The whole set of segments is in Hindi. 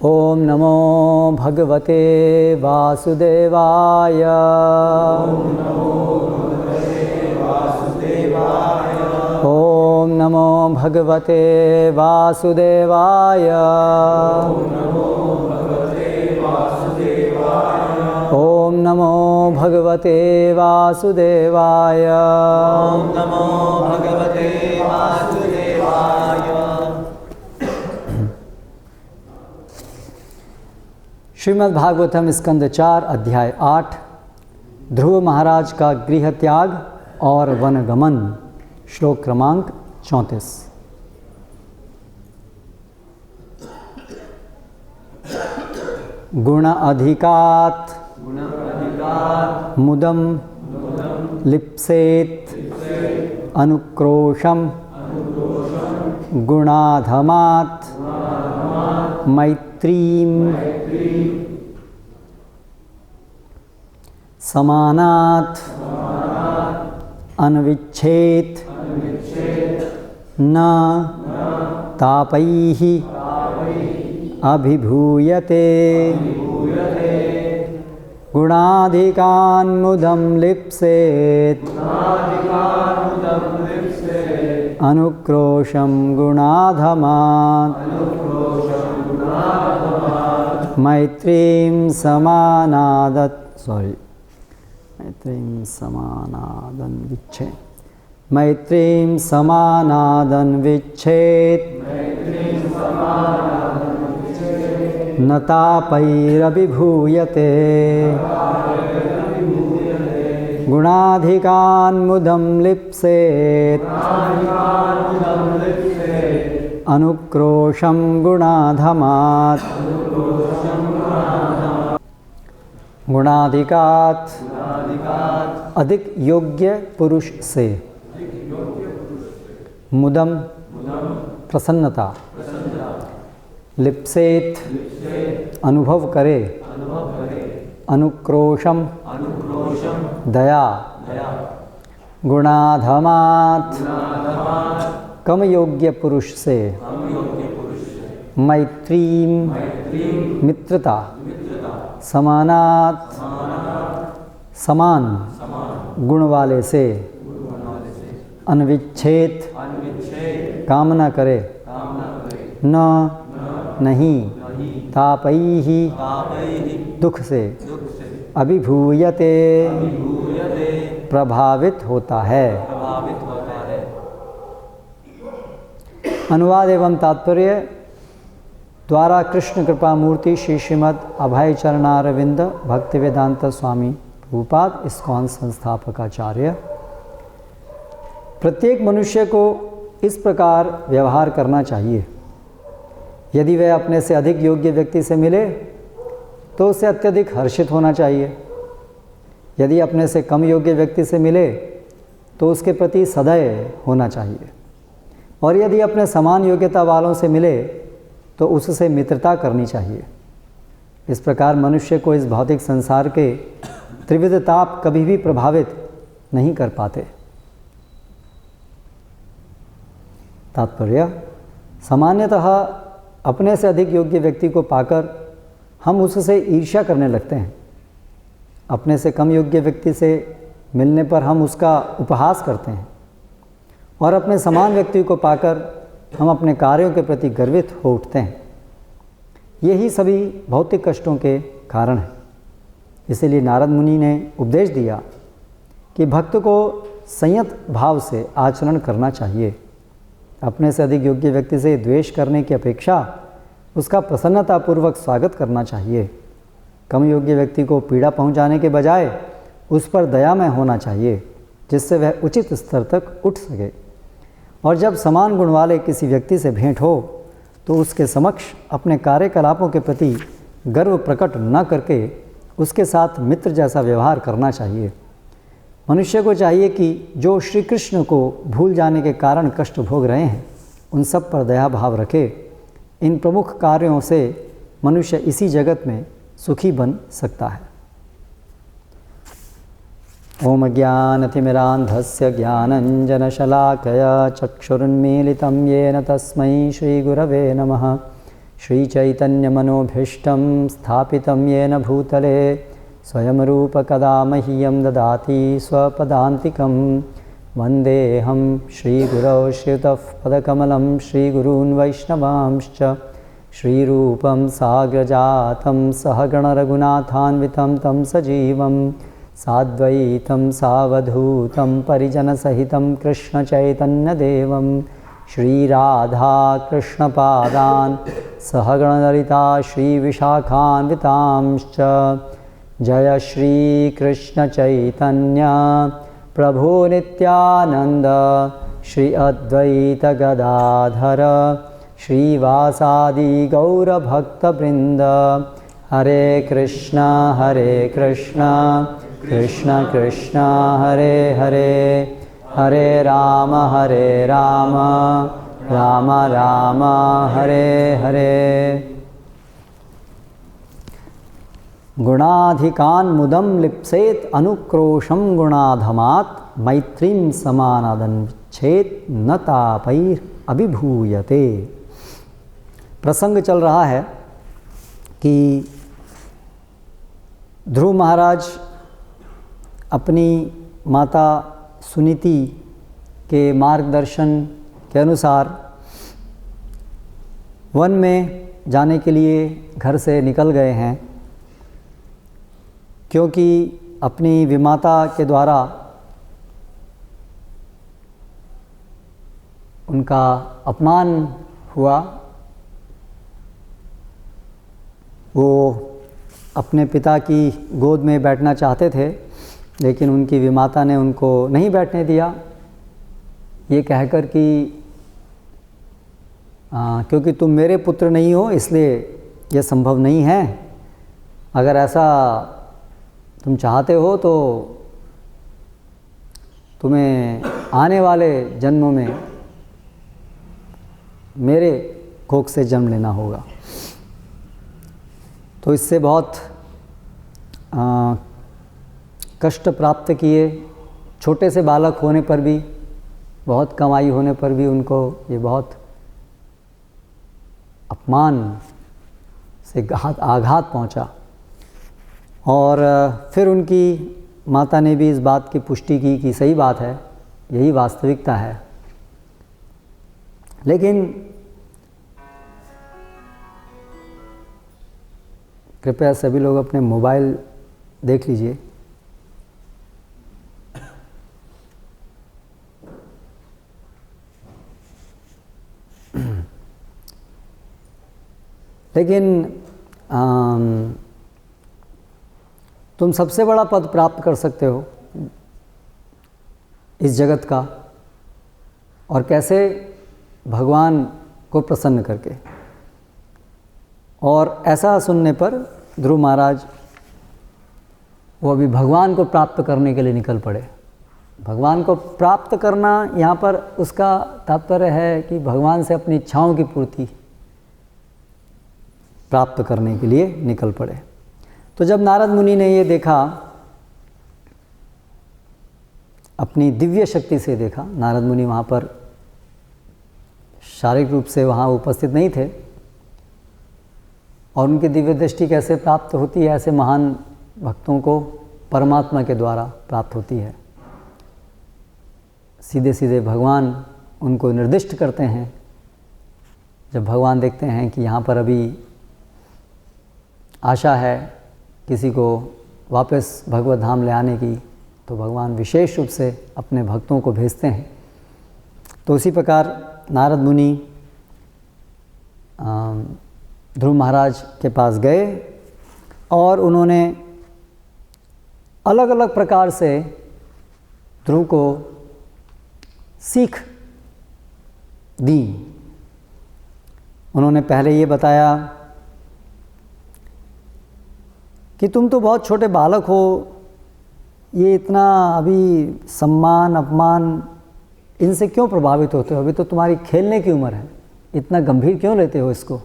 ओम नमो भगवते वासुदेवाय। ओम नमो भगवते वासुदेवाय। ओम नमो भगवते वासुदेवाय। ओम नमो भगवते वासुदेवाय। श्रीमद् भागवतम स्कंद 4 अध्याय 8 ध्रुव महाराज का गृह त्याग और वनगमन। श्लोक क्रमांक 34। गुण अधिकात् मुदम लिप्सेत अनुक्रोशम गुणाधमात् मैत्रीम समानात् अन्विच्छेत् न तापैः अभिभूयते। गुणाधिकान् मुदं लिप्सेत् अनुक्रोशं गुणाधमात् मैत्रीं समानादन्विच्छेत् न तापैरभिभूयते। गुणाधिकान् मुदं लिप्सेत् अनुक्रोशं गुणाधमात्। गुणाधिकात् अधिक योग्य पुरुष से। मुदम प्रसन्नता। लिप्सेत अनुभव करे। अनुक्रोशम दया। गुणाधमात् कम योग्य पुरुष से। मैत्रीम मित्रता। समानात् समान गुण वाले से। अन्विच्छेत कामना करे। न नहीं तापैहि दुख से। अभिभूयते प्रभावित होता है। अनुवाद एवं तात्पर्य द्वारा कृष्ण कृपा मूर्ति श्री श्रीमद् अभय चरणारविंद भक्तिवेदांत स्वामी प्रभुपाद इस्कॉन संस्थापकाचार्य। प्रत्येक मनुष्य को इस प्रकार व्यवहार करना चाहिए। यदि वह अपने से अधिक योग्य व्यक्ति से मिले तो उसे अत्यधिक हर्षित होना चाहिए। यदि अपने से कम योग्य व्यक्ति से मिले तो उसके प्रति सदैव होना चाहिए। और यदि अपने समान योग्यता वालों से मिले तो उससे मित्रता करनी चाहिए। इस प्रकार मनुष्य को इस भौतिक संसार के त्रिविध ताप कभी भी प्रभावित नहीं कर पाते। तात्पर्य सामान्यतः अपने से अधिक योग्य व्यक्ति को पाकर हम उससे ईर्ष्या करने लगते हैं। अपने से कम योग्य व्यक्ति से मिलने पर हम उसका उपहास करते हैं और अपने समान व्यक्ति को पाकर हम अपने कार्यों के प्रति गर्वित हो उठते हैं। यही सभी भौतिक कष्टों के कारण हैं। इसीलिए नारद मुनि ने उपदेश दिया कि भक्त को संयत भाव से आचरण करना चाहिए। अपने से अधिक योग्य व्यक्ति से द्वेष करने की अपेक्षा उसका प्रसन्नतापूर्वक स्वागत करना चाहिए। कम योग्य व्यक्ति को पीड़ा पहुंचाने के बजाय उस पर दयामय होना चाहिए, जिससे वह उचित स्तर तक उठ सके। और जब समान गुण वाले किसी व्यक्ति से भेंट हो तो उसके समक्ष अपने कार्यकलापों के प्रति गर्व प्रकट न करके उसके साथ मित्र जैसा व्यवहार करना चाहिए। मनुष्य को चाहिए कि जो श्री कृष्ण को भूल जाने के कारण कष्ट भोग रहे हैं उन सब पर दया भाव रखे। इन प्रमुख कार्यों से मनुष्य इसी जगत में सुखी बन सकता है। ओम ज्ञानतिमिरान्धस्य ज्ञानञ्जनशलाकया चक्षुरुन्मीलितं येन तस्मै श्रीगुरवे नमः। श्रीचैतन्यमनोभीष्टं स्थापितं येन भूतले स्वयं रूप कदा मह्यं ददाति स्वपदान्तिकं। वन्देऽहं श्रीगुरौ श्रितः पदकमलं श्रीगुरून् वैष्णवांश्च श्रीरूपं साग्रजातं सहगणरघुनाथान्वितं तं सजीवं साद्वैतं सावधूतं परिजनसहितं कृष्णचैतन्यदेवं श्रीराधाकृष्णपादान् सहगणललिता श्रीविशाखान्वितांश्च। जय श्रीकृष्णचैतन्य प्रभो नित्यानन्द श्री अद्वैत गदाधर श्रीवासादि गौरभक्तवृन्द। हरे कृष्ण कृष्ण कृष्ण हरे हरे, हरे राम राम राम हरे हरे। गुणाधिकान् मुदं लिप्सेत् अनुक्रोशं गुणाधमात् मैत्रीं समानादन्विच्छेत् न तापैर् अभिभूयते। प्रसंग चल रहा है कि ध्रुव महाराज अपनी माता सुनीति के मार्गदर्शन के अनुसार वन में जाने के लिए घर से निकल गए हैं, क्योंकि अपनी विमाता के द्वारा उनका अपमान हुआ। वो अपने पिता की गोद में बैठना चाहते थे, लेकिन उनकी विमाता ने उनको नहीं बैठने दिया, ये कहकर कि क्योंकि तुम मेरे पुत्र नहीं हो इसलिए यह संभव नहीं है। अगर ऐसा तुम चाहते हो तो तुम्हें आने वाले जन्मों में मेरे कोख से जन्म लेना होगा। तो इससे बहुत कष्ट प्राप्त किए। छोटे से बालक होने पर भी, बहुत कमाई होने पर भी उनको ये बहुत अपमान से आघात पहुंचा। और फिर उनकी माता ने भी इस बात की पुष्टि की कि सही बात है, यही वास्तविकता है। लेकिन कृपया सभी लोग अपने मोबाइल देख लीजिए। लेकिन तुम सबसे बड़ा पद प्राप्त कर सकते हो इस जगत का, और कैसे? भगवान को प्रसन्न करके। और ऐसा सुनने पर ध्रुव महाराज वो अभी भगवान को प्राप्त करने के लिए निकल पड़े। भगवान को प्राप्त करना यहाँ पर उसका तात्पर्य है कि भगवान से अपनी इच्छाओं की पूर्ति प्राप्त करने के लिए निकल पड़े। तो जब नारद मुनि ने ये देखा, अपनी दिव्य शक्ति से देखा, नारद मुनि वहाँ पर शारीरिक रूप से वहाँ उपस्थित नहीं थे, और उनकी दिव्य दृष्टि कैसे प्राप्त होती है? ऐसे महान भक्तों को परमात्मा के द्वारा प्राप्त होती है। सीधे सीधे भगवान उनको निर्दिष्ट करते हैं। जब भगवान देखते हैं कि यहाँ पर अभी आशा है किसी को वापस भगवत धाम ले आने की, तो भगवान विशेष रूप से अपने भक्तों को भेजते हैं। तो उसी प्रकार नारद मुनि ध्रुव महाराज के पास गए और उन्होंने अलग अलग प्रकार से ध्रुव को सीख दी। उन्होंने पहले ये बताया कि तुम तो बहुत छोटे बालक हो, ये इतना अभी सम्मान अपमान इनसे क्यों प्रभावित होते हो? अभी तो तुम्हारी खेलने की उम्र है, इतना गंभीर क्यों लेते हो इसको?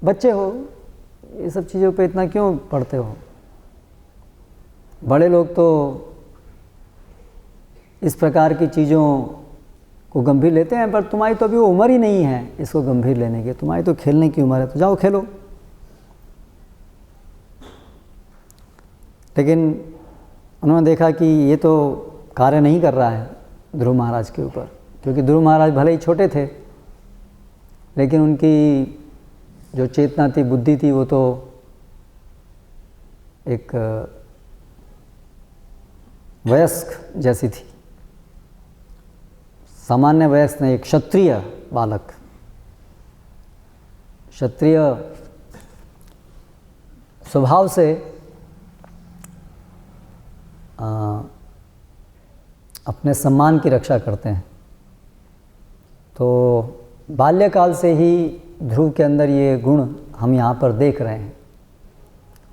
बच्चे हो, ये सब चीज़ों पे इतना क्यों पढ़ते हो? बड़े लोग तो इस प्रकार की चीज़ों को गंभीर लेते हैं, पर तुम्हारी तो अभी वो उम्र ही नहीं है इसको गंभीर लेने की, तुम्हारी तो खेलने की उम्र है, तो जाओ खेलो। लेकिन उन्होंने देखा कि ये तो कार्य नहीं कर रहा है ध्रुव महाराज के ऊपर, क्योंकि ध्रुव महाराज भले ही छोटे थे लेकिन उनकी जो चेतना थी, बुद्धि थी, वो तो एक वयस्क जैसी थी, सामान्य वयस्क नहीं, एक क्षत्रिय बालक। क्षत्रिय स्वभाव से अपने सम्मान की रक्षा करते हैं। तो बाल्यकाल से ही ध्रुव के अंदर ये गुण हम यहाँ पर देख रहे हैं।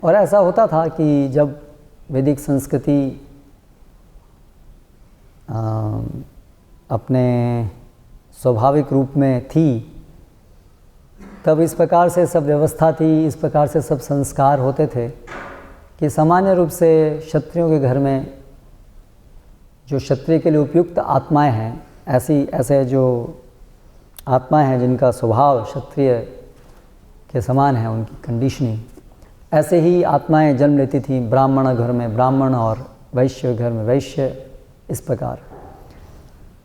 और ऐसा होता था कि जब वैदिक संस्कृति अपने स्वाभाविक रूप में थी, तब इस प्रकार से सब व्यवस्था थी, इस प्रकार से सब संस्कार होते थे कि सामान्य रूप से क्षत्रियों के घर में जो क्षत्रिय के लिए उपयुक्त आत्माएं हैं, ऐसे जो आत्माएं हैं जिनका स्वभाव क्षत्रिय के समान है, उनकी कंडीशनिंग, ऐसे ही आत्माएं जन्म लेती थी ब्राह्मण घर में ब्राह्मण और वैश्य घर में वैश्य, इस प्रकार।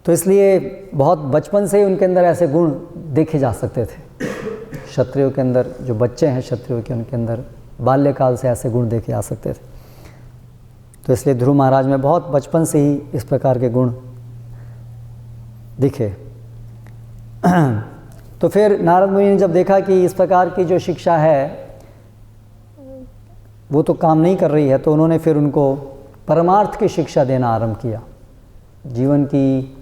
तो इसलिए बहुत बचपन से ही उनके अंदर ऐसे गुण देखे जा सकते थे। क्षत्रियों के अंदर जो बच्चे हैं क्षत्रियों के, उनके अंदर बाल्यकाल से ऐसे गुण देखे जा सकते थे। तो इसलिए ध्रुव महाराज में बहुत बचपन से ही इस प्रकार के गुण दिखे। तो फिर नारद मुनि ने जब देखा कि इस प्रकार की जो शिक्षा है वो तो काम नहीं कर रही है, तो उन्होंने फिर उनको परमार्थ की शिक्षा देना आरंभ किया, जीवन की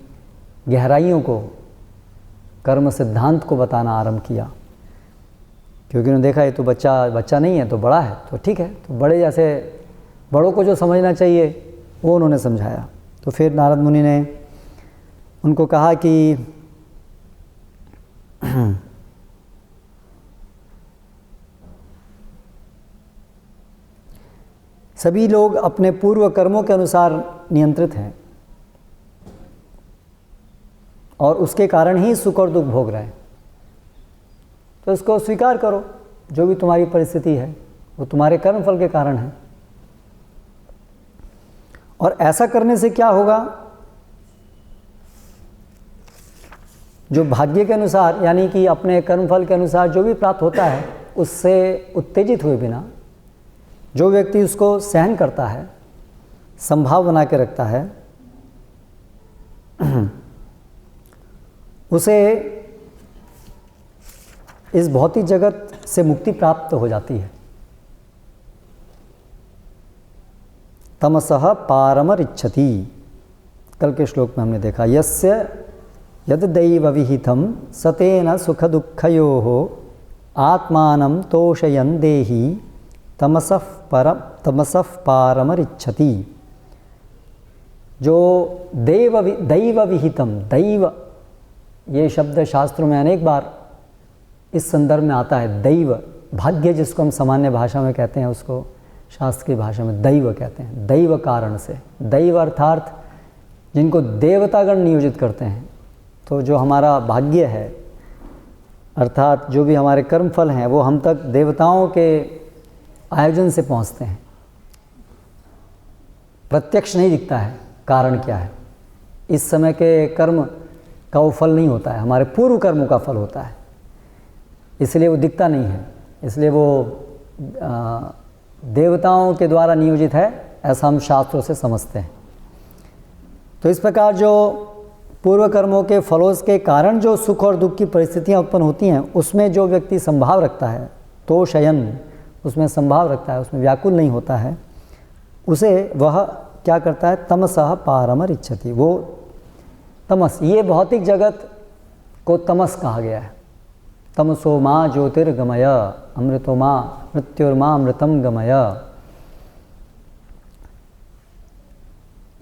गहराइयों को, कर्म सिद्धांत को बताना आरंभ किया। क्योंकि उन्होंने देखा ये तो बच्चा नहीं है, तो बड़ा है, तो ठीक है, तो बड़े जैसे बड़ों को जो समझना चाहिए वो उन्होंने समझाया। तो फिर नारद मुनि ने उनको कहा कि सभी लोग अपने पूर्व कर्मों के अनुसार नियंत्रित हैं और उसके कारण ही सुख और दुख भोग रहे हैं। तो इसको स्वीकार करो, जो भी तुम्हारी परिस्थिति है वो तुम्हारे कर्म फल के कारण है। और ऐसा करने से क्या होगा, जो भाग्य के अनुसार यानी कि अपने कर्म फल के अनुसार जो भी प्राप्त होता है उससे उत्तेजित हुए बिना जो व्यक्ति उसको सहन करता है, संभाव बना के रखता है, उसे इस भौतिक जगत से मुक्ति प्राप्त हो जाती है। तमसः पारमरिच्छति, कल के श्लोक में हमने देखा, यस्य यद दैव विहितं सतेन सुख दुःखयोः आत्मानं तोषयन् देहि तमसः पारमरिच्छति। जो दैव विहितम, दैव ये शब्द शास्त्रों में अनेक बार इस संदर्भ में आता है। दैव, भाग्य जिसको हम सामान्य भाषा में कहते हैं, उसको शास्त्र की भाषा में दैव कहते हैं। दैव कारण से, दैव अर्थात जिनको देवतागण नियोजित करते हैं। तो जो हमारा भाग्य है अर्थात जो भी हमारे कर्मफल हैं वो हम तक देवताओं के आयोजन से पहुंचते हैं। प्रत्यक्ष नहीं दिखता है कारण क्या है, इस समय के कर्म का वो फल नहीं होता है, हमारे पूर्व कर्मों का फल होता है, इसलिए वो दिखता नहीं है, इसलिए वो देवताओं के द्वारा नियोजित है, ऐसा हम शास्त्रों से समझते हैं। तो इस प्रकार जो पूर्व कर्मों के फलों के कारण जो सुख और दुख की परिस्थितियां उत्पन्न होती हैं, उसमें जो व्यक्ति संभाव रखता है, तो शयन उसमें संभाव रखता है, उसमें व्याकुल नहीं होता है, उसे वह क्या करता है, तमसः पारमरिच्छति। वो तमस, ये भौतिक जगत को तमस कहा गया है। तमसो माँ ज्योतिर्गमय अमृतो माँ मृत्युर्मा अमृतम गमय।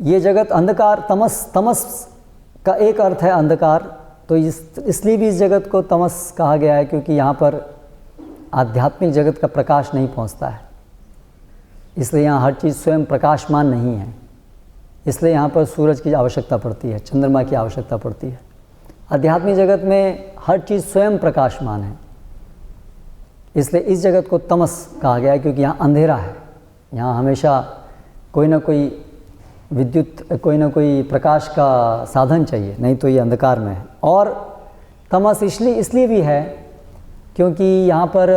ये जगत अंधकार, तमस का एक अर्थ है अंधकार, तो इसलिए भी इस जगत को तमस कहा गया है क्योंकि यहाँ पर आध्यात्मिक जगत का प्रकाश नहीं पहुँचता है, इसलिए यहाँ हर चीज़ स्वयं प्रकाशमान नहीं है, इसलिए यहाँ पर सूरज की आवश्यकता पड़ती है, चंद्रमा की आवश्यकता पड़ती है। आध्यात्मिक जगत में हर चीज़ स्वयं प्रकाशमान है, इसलिए इस जगत को तमस कहा गया है, क्योंकि यहाँ अंधेरा है। यहाँ हमेशा कोई ना कोई विद्युत, कोई ना कोई प्रकाश का साधन चाहिए, नहीं तो ये अंधकार में है। और तमस इसलिए भी है क्योंकि यहाँ पर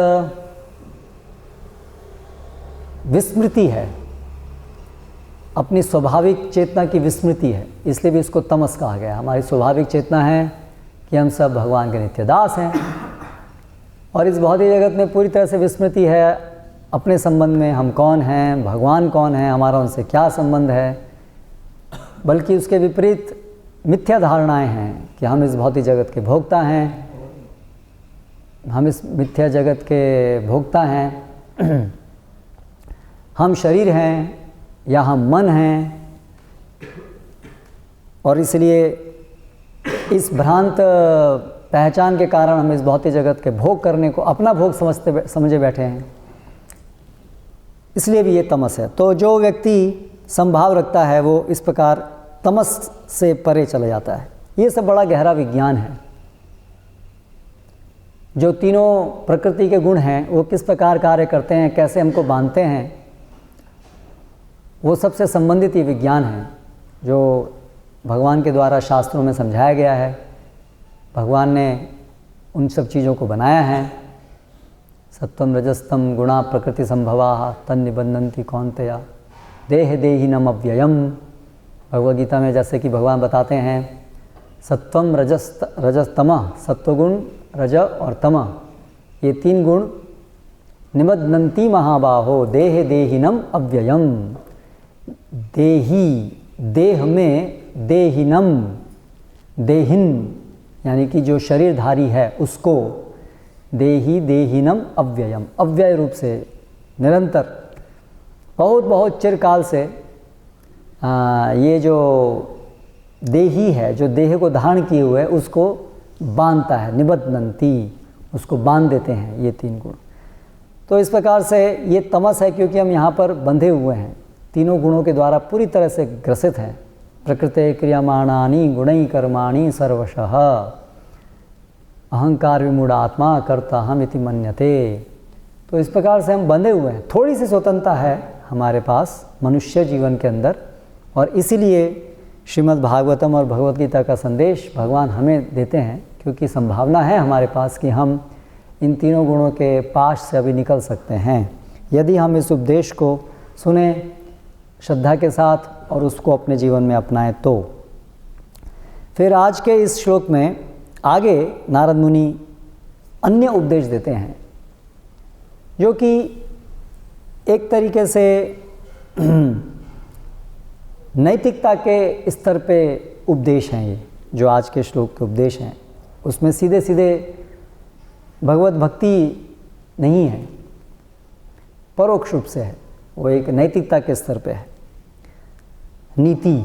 विस्मृति है, अपनी स्वाभाविक चेतना की विस्मृति है, इसलिए भी इसको तमस कहा गया। हमारी स्वाभाविक चेतना है कि हम सब भगवान के नित्य दास हैं, और इस भौतिक जगत में पूरी तरह से विस्मृति है अपने संबंध में, हम कौन हैं, भगवान कौन है, हमारा उनसे क्या संबंध है, बल्कि उसके विपरीत मिथ्या धारणाएं हैं कि हम इस भौतिक जगत के भोक्ता हैं, हम इस मिथ्या जगत के भोक्ता हैं, हम शरीर हैं या हम मन हैं। और इसलिए इस भ्रांत पहचान के कारण हम इस भौतिक जगत के भोग करने को अपना भोग समझे बैठे हैं, इसलिए भी ये तमस है। तो जो व्यक्ति संभाव रखता है वो इस प्रकार तमस से परे चला जाता है। ये सब बड़ा गहरा विज्ञान है। जो तीनों प्रकृति के गुण हैं वो किस प्रकार कार्य करते हैं, कैसे हमको बांधते हैं, वो सबसे संबंधित ये विज्ञान है जो भगवान के द्वारा शास्त्रों में समझाया गया है। भगवान ने उन सब चीज़ों को बनाया है। सत्वम रजस्तम गुणा प्रकृति संभवा तन्निबंधन्ति कौन्तेय देह देहिनम अव्ययम। भगवद गीता में जैसे कि भगवान बताते हैं, सत्वम रजस्तम, सत्वगुण, रज और तम, ये तीन गुण निबध्नन्ति महाबाहो देह देहिनम अव्ययम। देही, देह में, देहिनम, देहिन यानी कि जो शरीरधारी है उसको, देही देहिनम अव्ययम, अव्यय रूप से निरंतर बहुत चिरकाल से ये जो देही है, जो देह को धारण किए हुए है, उसको बांधता है, निबध्नन्ति, उसको बांध देते हैं ये तीन गुण। तो इस प्रकार से ये तमस है क्योंकि हम यहाँ पर बंधे हुए हैं, तीनों गुणों के द्वारा पूरी तरह से ग्रसित हैं। प्रकृते क्रियमाणानि गुणै कर्माणि सर्वशः अहंकार विमूढ़ात्मा कर्ता हम इति मन्यते। तो इस प्रकार से हम बंधे हुए हैं। थोड़ी सी स्वतंत्रता है हमारे पास मनुष्य जीवन के अंदर, और इसीलिए श्रीमद् भागवतम और भगवद गीता का संदेश भगवान हमें देते हैं, क्योंकि संभावना है हमारे पास कि हम इन तीनों गुणों के पाश से अभी निकल सकते हैं, यदि हम इस उपदेश को सुने श्रद्धा के साथ और उसको अपने जीवन में अपनाएं तो। फिर आज के इस श्लोक में आगे नारद मुनि अन्य उपदेश देते हैं, जो कि एक तरीके से नैतिकता के स्तर पे उपदेश हैं। ये जो आज के श्लोक के उपदेश हैं उसमें सीधे सीधे भगवत भक्ति नहीं है, परोक्ष रूप से है, वो एक नैतिकता के स्तर पे है। नीति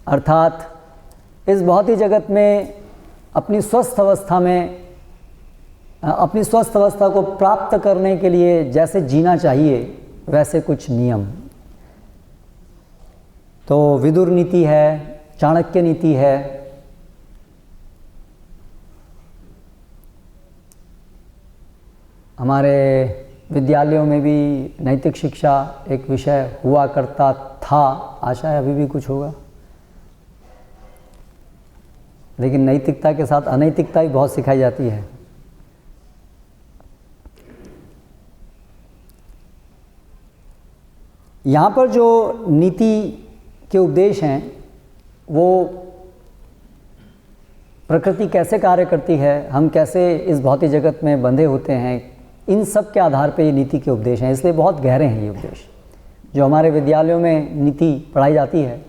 अर्थात इस भौतिक जगत में अपनी स्वस्थ अवस्था को प्राप्त करने के लिए जैसे जीना चाहिए वैसे कुछ नियम। तो विदुर नीति है, चाणक्य नीति है, हमारे विद्यालयों में भी नैतिक शिक्षा एक विषय हुआ करता था, आशा है अभी भी कुछ होगा। लेकिन नैतिकता के साथ अनैतिकता भी बहुत सिखाई जाती है। यहाँ पर जो नीति के उपदेश हैं वो प्रकृति कैसे कार्य करती है, हम कैसे इस भौतिक जगत में बंधे होते हैं, इन सब के आधार पे ये नीति के उपदेश हैं। इसलिए बहुत गहरे हैं ये उपदेश। जो हमारे विद्यालयों में नीति पढ़ाई जाती है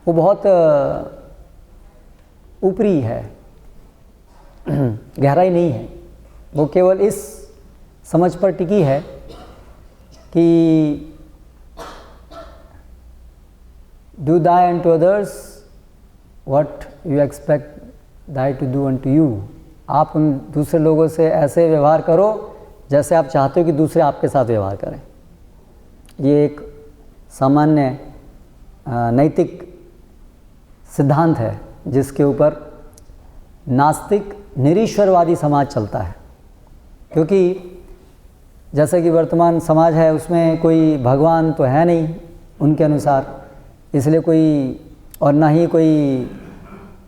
वो बहुत ऊपरी है, गहराई नहीं है। वो केवल इस समझ पर टिकी है कि do thy unto others what you expect thy to do unto you। आप उन दूसरे लोगों से ऐसे व्यवहार करो जैसे आप चाहते हो कि दूसरे आपके साथ व्यवहार करें। ये एक सामान्य नैतिक सिद्धांत है जिसके ऊपर नास्तिक निरीश्वरवादी समाज चलता है, क्योंकि जैसे कि वर्तमान समाज है उसमें कोई भगवान तो है नहीं उनके अनुसार, इसलिए कोई और ना ही कोई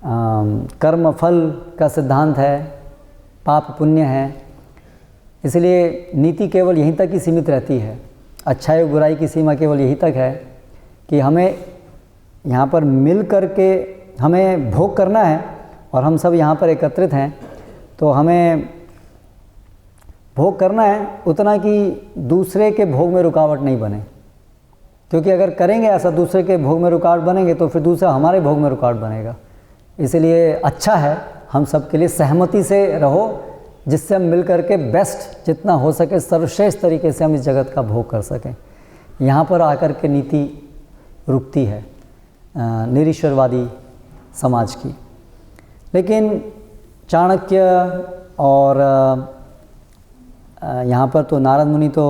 कर्म फल का सिद्धांत है, पाप पुण्य है, इसलिए नीति केवल यहीं तक ही सीमित रहती है। अच्छाई और बुराई की सीमा केवल यहीं तक है कि हमें यहाँ पर मिल कर के हमें भोग करना है और हम सब यहाँ पर एकत्रित हैं, तो हमें भोग करना है उतना कि दूसरे के भोग में रुकावट नहीं बने, क्योंकि अगर करेंगे ऐसा दूसरे के भोग में रुकावट बनेंगे तो फिर दूसरा हमारे भोग में रुकावट बनेगा। इसलिए अच्छा है हम सब के लिए सहमति से रहो, जिससे हम मिल कर के बेस्ट जितना हो सके सर्वश्रेष्ठ तरीके से हम इस जगत का भोग कर सकें। यहाँ पर आकर के नीति रुकती है निरीश्वरवादी समाज की। लेकिन चाणक्य और यहाँ पर तो नारद मुनि तो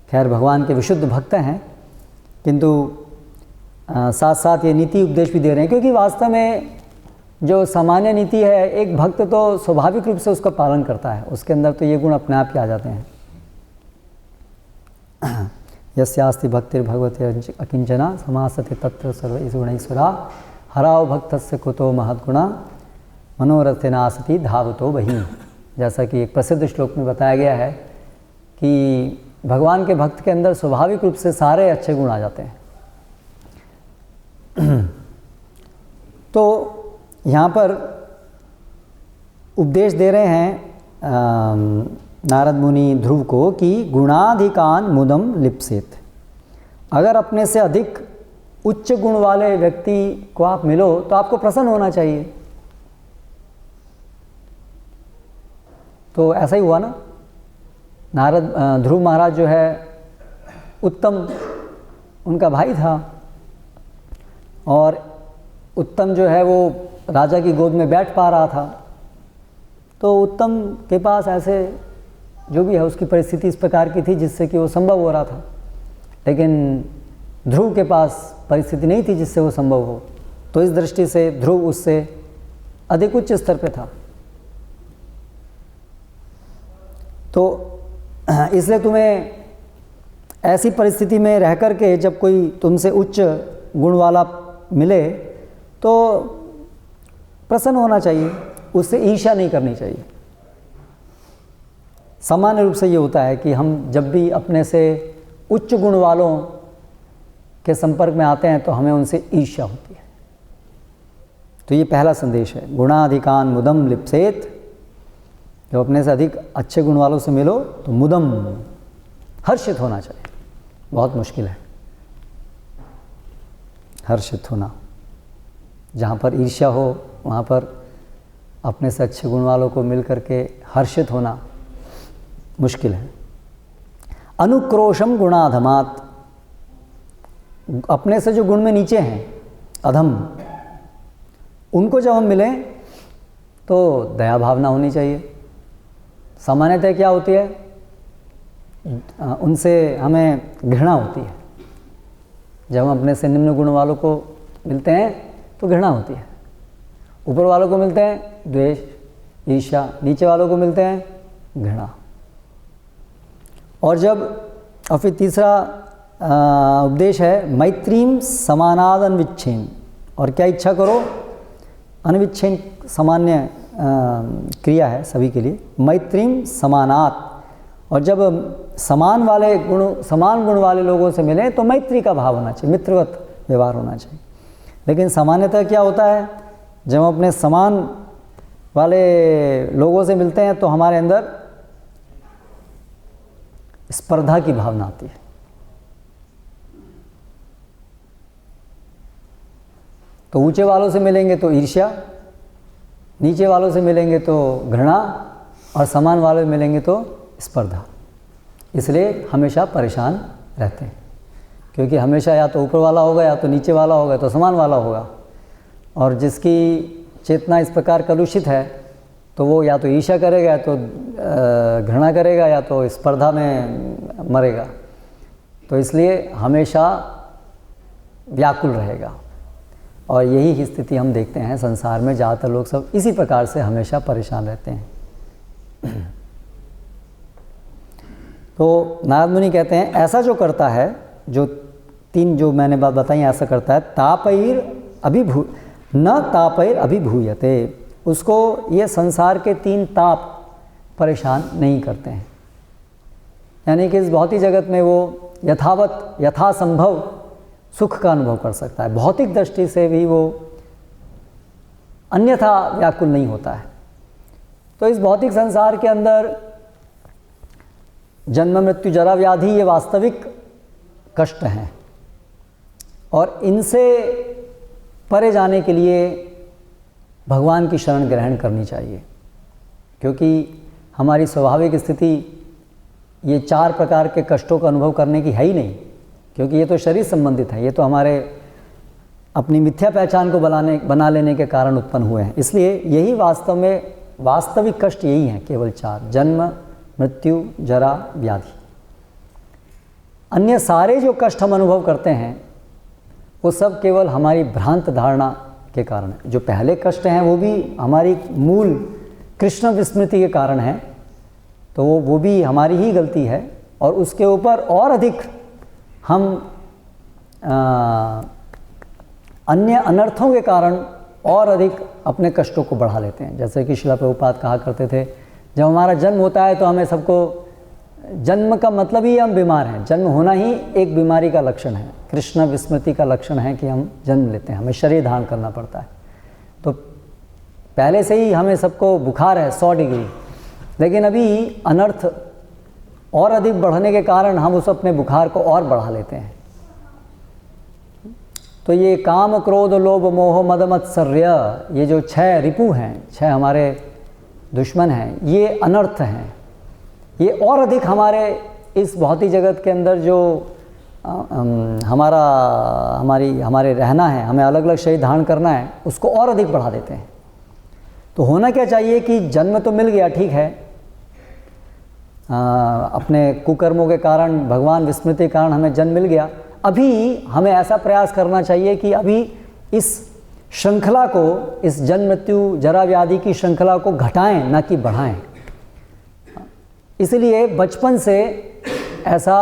खैर भगवान के विशुद्ध भक्त हैं, किंतु साथ साथ ये नीति उपदेश भी दे रहे हैं, क्योंकि वास्तव में जो सामान्य नीति है एक भक्त तो स्वाभाविक रूप से उसका पालन करता है, उसके अंदर तो ये गुण अपने आप ही आ जाते हैं। यस्यास्ति भक्तिर्भगवते अकिंचना समासते तत्र सर्वैः गुणैश्वरा हराव भक्तस्य कुतो महद्गुणा मनोरथेनासति धावतो बहि। जैसा कि एक प्रसिद्ध श्लोक में बताया गया है कि भगवान के भक्त के अंदर स्वाभाविक रूप से सारे अच्छे गुण आ जाते हैं। तो यहाँ पर उपदेश दे रहे हैं नारद मुनि ध्रुव को कि गुणाधिकान मुदम लिप्सेत। अगर अपने से अधिक उच्च गुण वाले व्यक्ति को आप मिलो तो आपको प्रसन्न होना चाहिए। तो ऐसा ही हुआ ना, नारद ध्रुव महाराज जो है उत्तम उनका भाई था, और उत्तम जो है वो राजा की गोद में बैठ पा रहा था। तो उत्तम के पास ऐसे जो भी है उसकी परिस्थिति इस प्रकार की थी जिससे कि वो संभव हो रहा था, लेकिन ध्रुव के पास परिस्थिति नहीं थी जिससे वो संभव हो। तो इस दृष्टि से ध्रुव उससे अधिक उच्च स्तर पे था। तो इसलिए तुम्हें ऐसी परिस्थिति में रह कर के जब कोई तुमसे उच्च गुण वाला मिले तो प्रसन्न होना चाहिए, उससे ईर्ष्या नहीं करनी चाहिए। सामान्य रूप से ये होता है कि हम जब भी अपने से उच्च गुण वालों के संपर्क में आते हैं तो हमें उनसे ईर्ष्या होती है। तो ये पहला संदेश है, गुणाधिकान मुदम लिप्सेत। जब अपने से अधिक अच्छे गुण वालों से मिलो तो मुदम हर्षित होना चाहिए। बहुत मुश्किल है हर्षित होना। जहाँ पर ईर्ष्या हो वहाँ पर अपने से अच्छे गुण वालों को मिल करके हर्षित होना मुश्किल है। अनुक्रोशम गुणाधमात, अपने से जो गुण में नीचे हैं अधम, उनको जब हम मिलें तो दया भावना होनी चाहिए। सामान्यतः क्या होती है, उनसे हमें घृणा होती है। जब हम अपने से निम्न गुण वालों को मिलते हैं तो घृणा होती है, ऊपर वालों को मिलते हैं द्वेष ईर्ष्या, नीचे वालों को मिलते हैं घृणा। और फिर तीसरा उपदेश है मैत्रीम समानाद अनविच्छेन। और क्या इच्छा करो, अनविच्छेन सामान्य क्रिया है सभी के लिए, मैत्रीम समानात। और जब समान गुण वाले लोगों से मिलें तो मैत्री का भाव होना चाहिए, मित्रवत व्यवहार होना चाहिए। लेकिन सामान्यतः क्या होता है, जब हम अपने समान वाले लोगों से मिलते हैं तो हमारे अंदर स्पर्धा की भावना आती है। तो ऊंचे वालों से मिलेंगे तो ईर्ष्या, नीचे वालों से मिलेंगे तो घृणा, और समान वालों से मिलेंगे तो स्पर्धा। इसलिए हमेशा परेशान रहते हैं, क्योंकि हमेशा या तो ऊपर वाला होगा या तो नीचे वाला होगा तो समान वाला होगा। और जिसकी चेतना इस प्रकार कलुषित है तो वो या तो ईर्ष्या करेगा या तो घृणा करेगा या तो स्पर्धा में मरेगा। तो इसलिए हमेशा व्याकुल रहेगा। और यही स्थिति हम देखते हैं संसार में, ज़्यादातर लोग सब इसी प्रकार से हमेशा परेशान रहते हैं। तो नारद मुनि कहते हैं ऐसा जो करता है, जो तीन जो मैंने बात बताई, ऐसा करता है, न तापैर अभिभूयते, उसको ये संसार के तीन ताप परेशान नहीं करते हैं। यानी कि इस भौतिक जगत में वो यथासंभव सुख का अनुभव कर सकता है, भौतिक दृष्टि से भी वो अन्यथा व्याकुल नहीं होता है। तो इस भौतिक संसार के अंदर जन्म मृत्यु जरा व्याधि ये वास्तविक कष्ट हैं, और इनसे परे जाने के लिए भगवान की शरण ग्रहण करनी चाहिए, क्योंकि हमारी स्वाभाविक स्थिति ये चार प्रकार के कष्टों का अनुभव करने की है ही नहीं, क्योंकि ये तो शरीर संबंधित है, ये तो हमारे अपनी मिथ्या पहचान को बना लेने के कारण उत्पन्न हुए हैं। इसलिए यही वास्तव में वास्तविक कष्ट यही हैं, केवल चार, जन्म मृत्यु जरा व्याधि। अन्य सारे जो कष्ट हम अनुभव करते हैं वो सब केवल हमारी भ्रांत धारणा के कारण है। जो पहले कष्ट हैं वो भी हमारी मूल कृष्ण विस्मृति के कारण है, तो वो भी हमारी ही गलती है, और उसके ऊपर और अधिक हम अन्य अनर्थों के कारण और अधिक अपने कष्टों को बढ़ा लेते हैं। जैसे कि श्रील प्रभुपाद कहा करते थे, जब हमारा जन्म होता है तो हमें सबको, जन्म का मतलब ही हम बीमार हैं, जन्म होना ही एक बीमारी का लक्षण है, कृष्ण विस्मृति का लक्षण है कि हम जन्म लेते हैं, हमें शरीर धारण करना पड़ता है। तो पहले से ही हमें सबको बुखार है 100 डिग्री, लेकिन अभी अनर्थ और अधिक बढ़ने के कारण हम उस अपने बुखार को और बढ़ा लेते हैं। तो ये काम क्रोध लोभ मोह मद मत्सर्य, ये जो 6 रिपु हैं, 6 हमारे दुश्मन हैं, ये अनर्थ हैं। ये और अधिक हमारे इस भौतिक जगत के अंदर जो हमारे रहना है, हमें अलग अलग शरीर धारण करना है, उसको और अधिक बढ़ा देते हैं। तो होना क्या चाहिए कि जन्म तो मिल गया, ठीक है, अपने कुकर्मों के कारण, भगवान विस्मृति के कारण हमें जन्म मिल गया। अभी हमें ऐसा प्रयास करना चाहिए कि अभी इस श्रृंखला को, इस जन्म मृत्यु जरा व्याधि की श्रृंखला को घटाएं, ना कि बढ़ाएं। इसलिए बचपन से ऐसा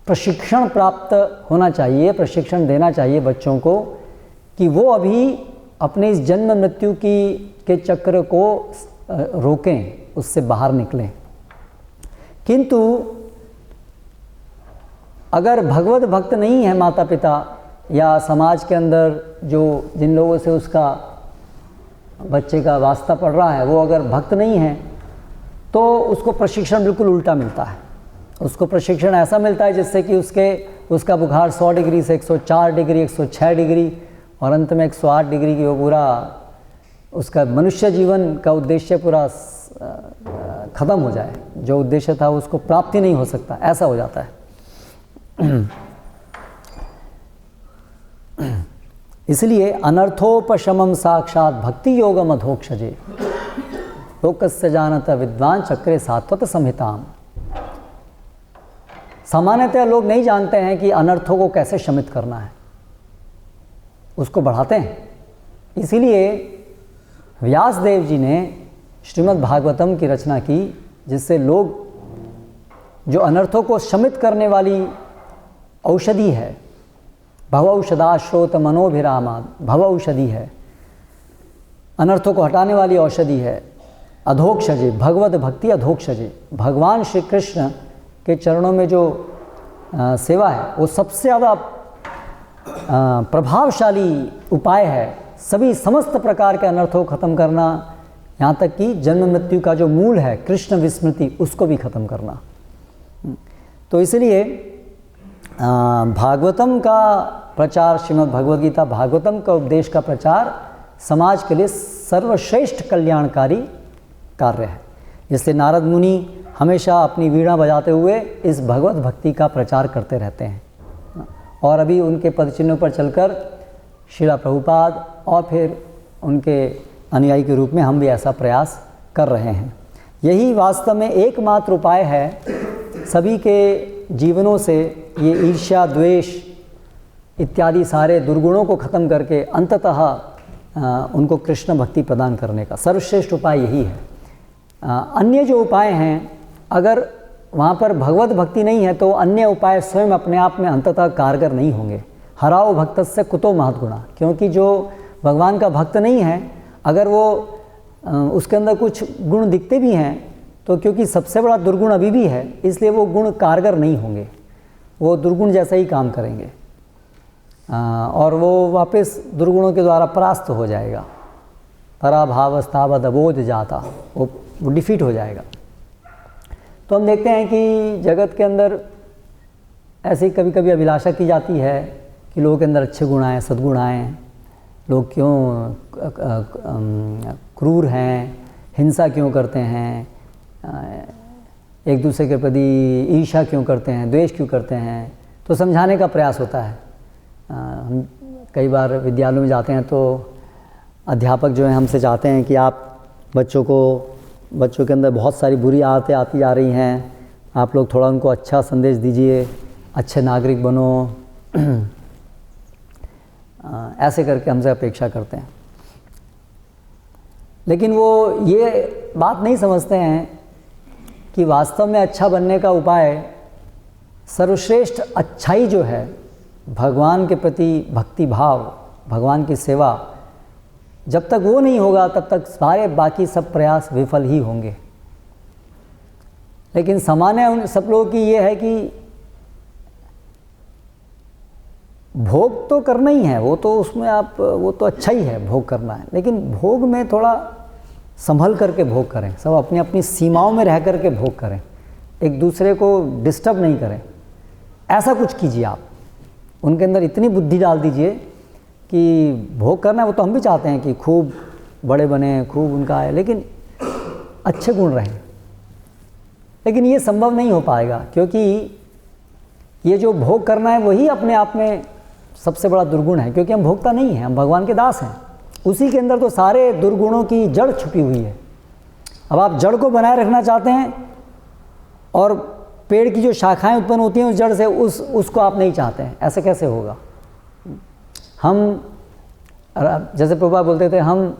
प्रशिक्षण प्राप्त होना चाहिए, प्रशिक्षण देना चाहिए बच्चों को कि वो अभी अपने इस जन्म मृत्यु के चक्र को रोकें, उससे बाहर निकलें। किंतु अगर भगवत भक्त नहीं है माता पिता या समाज के अंदर जो जिन लोगों से उसका बच्चे का वास्ता पड़ रहा है, वो अगर भक्त नहीं है, तो उसको प्रशिक्षण बिल्कुल उल्टा मिलता है। उसको प्रशिक्षण ऐसा मिलता है जिससे कि उसका बुखार 100 डिग्री से 104 डिग्री, 106 डिग्री और अंत में 108 डिग्री की वो पूरा उसका मनुष्य जीवन का उद्देश्य पूरा ख़त्म हो जाए, जो उद्देश्य था उसको प्राप्ति नहीं हो सकता, ऐसा हो जाता है। इसलिए अनर्थोपशमम साक्षात भक्ति योगम अधोक्षजे लोकस्य जानत विद्वान चक्रे सात्वत संहिताम। सामान्यतः लोग नहीं जानते हैं कि अनर्थों को कैसे शमित करना है, उसको बढ़ाते हैं। इसीलिए व्यास देव जी ने श्रीमद् भागवतम की रचना की, जिससे लोग जो अनर्थों को शमित करने वाली औषधि है, भव औषधाश्रोत मनोभिरामा, भव औषधि है, अनर्थों को हटाने वाली औषधि है। अधोक्षजे, भगवत भक्ति अधोक्षजे, भगवान श्री कृष्ण के चरणों में जो सेवा है वो सबसे ज़्यादा प्रभावशाली उपाय है सभी समस्त प्रकार के अनर्थों को ख़त्म करना, यहाँ तक कि जन्म मृत्यु का जो मूल है कृष्ण विस्मृति, उसको भी ख़त्म करना। तो इसलिए भागवतम का प्रचार, श्रीमद् भगवद गीता भागवतम का उपदेश का प्रचार समाज के लिए सर्वश्रेष्ठ कल्याणकारी कार्य है। इसलिए नारद मुनि हमेशा अपनी वीणा बजाते हुए इस भगवत भक्ति का प्रचार करते रहते हैं, और अभी उनके पदचिन्हों पर चलकर श्रील प्रभुपाद और फिर उनके अनुयायी के रूप में हम भी ऐसा प्रयास कर रहे हैं। यही वास्तव में एकमात्र उपाय है सभी के जीवनों से ये ईर्ष्या द्वेष इत्यादि सारे दुर्गुणों को ख़त्म करके अंततः उनको कृष्ण भक्ति प्रदान करने का सर्वश्रेष्ठ उपाय यही है। अन्य जो उपाय हैं, अगर वहाँ पर भगवत भक्ति नहीं है तो अन्य उपाय स्वयं अपने आप में अंततः कारगर नहीं होंगे। हराओ भक्तस्य कुतो महद्गुणा, क्योंकि जो भगवान का भक्त नहीं है, अगर वो उसके अंदर कुछ गुण दिखते भी हैं तो क्योंकि सबसे बड़ा दुर्गुण अभी भी है, इसलिए वो गुण कारगर नहीं होंगे, वो दुर्गुण जैसा ही काम करेंगे और वो वापस दुर्गुणों के द्वारा परास्त हो जाएगा। पराभावस्तावद अबोध जाता, वो डिफीट हो जाएगा। तो हम देखते हैं कि जगत के अंदर ऐसी कभी कभी अभिलाषा की जाती है कि लोगों के अंदर अच्छे गुण आएँ, सद्गुण आएँ, लोग क्यों क्रूर हैं, हिंसा क्यों करते हैं, एक दूसरे के प्रति ईर्ष्या क्यों करते हैं, द्वेष क्यों करते हैं। तो समझाने का प्रयास होता है। हम कई बार विद्यालयों में जाते हैं तो अध्यापक जो हैं हमसे चाहते हैं कि आप बच्चों के अंदर बहुत सारी बुरी आदतें आती जा रही हैं, आप लोग थोड़ा उनको अच्छा संदेश दीजिए, अच्छे नागरिक बनो, ऐसे करके हमसे अपेक्षा करते हैं। लेकिन वो ये बात नहीं समझते हैं कि वास्तव में अच्छा बनने का उपाय, सर्वश्रेष्ठ अच्छाई जो है, भगवान के प्रति भक्ति भाव, भगवान की सेवा, जब तक वो नहीं होगा तब तक सारे बाकी सब प्रयास विफल ही होंगे। लेकिन सामान्य उन सब लोगों की ये है कि भोग तो करना ही है, वो तो उसमें वो तो अच्छा ही है भोग करना है, लेकिन भोग में थोड़ा संभल करके भोग करें, सब अपनी अपनी सीमाओं में रह करके भोग करें, एक दूसरे को डिस्टर्ब नहीं करें। ऐसा कुछ कीजिए आप, उनके अंदर इतनी बुद्धि डाल दीजिए कि भोग करना है, वो तो हम भी चाहते हैं कि खूब बड़े बने, खूब उनका आए, लेकिन अच्छे गुण रहें। लेकिन ये संभव नहीं हो पाएगा, क्योंकि ये जो भोग करना है वही अपने आप में सबसे बड़ा दुर्गुण है, क्योंकि हम भोगता नहीं हैं, हम भगवान के दास हैं। उसी के अंदर तो सारे दुर्गुणों की जड़ छुपी हुई है। अब आप जड़ को बनाए रखना चाहते हैं और पेड़ की जो शाखाएं उत्पन्न होती हैं उस जड़ से उसको आप नहीं चाहते हैं, ऐसे कैसे होगा। हम जैसे प्रभुपाद बोलते थे, हम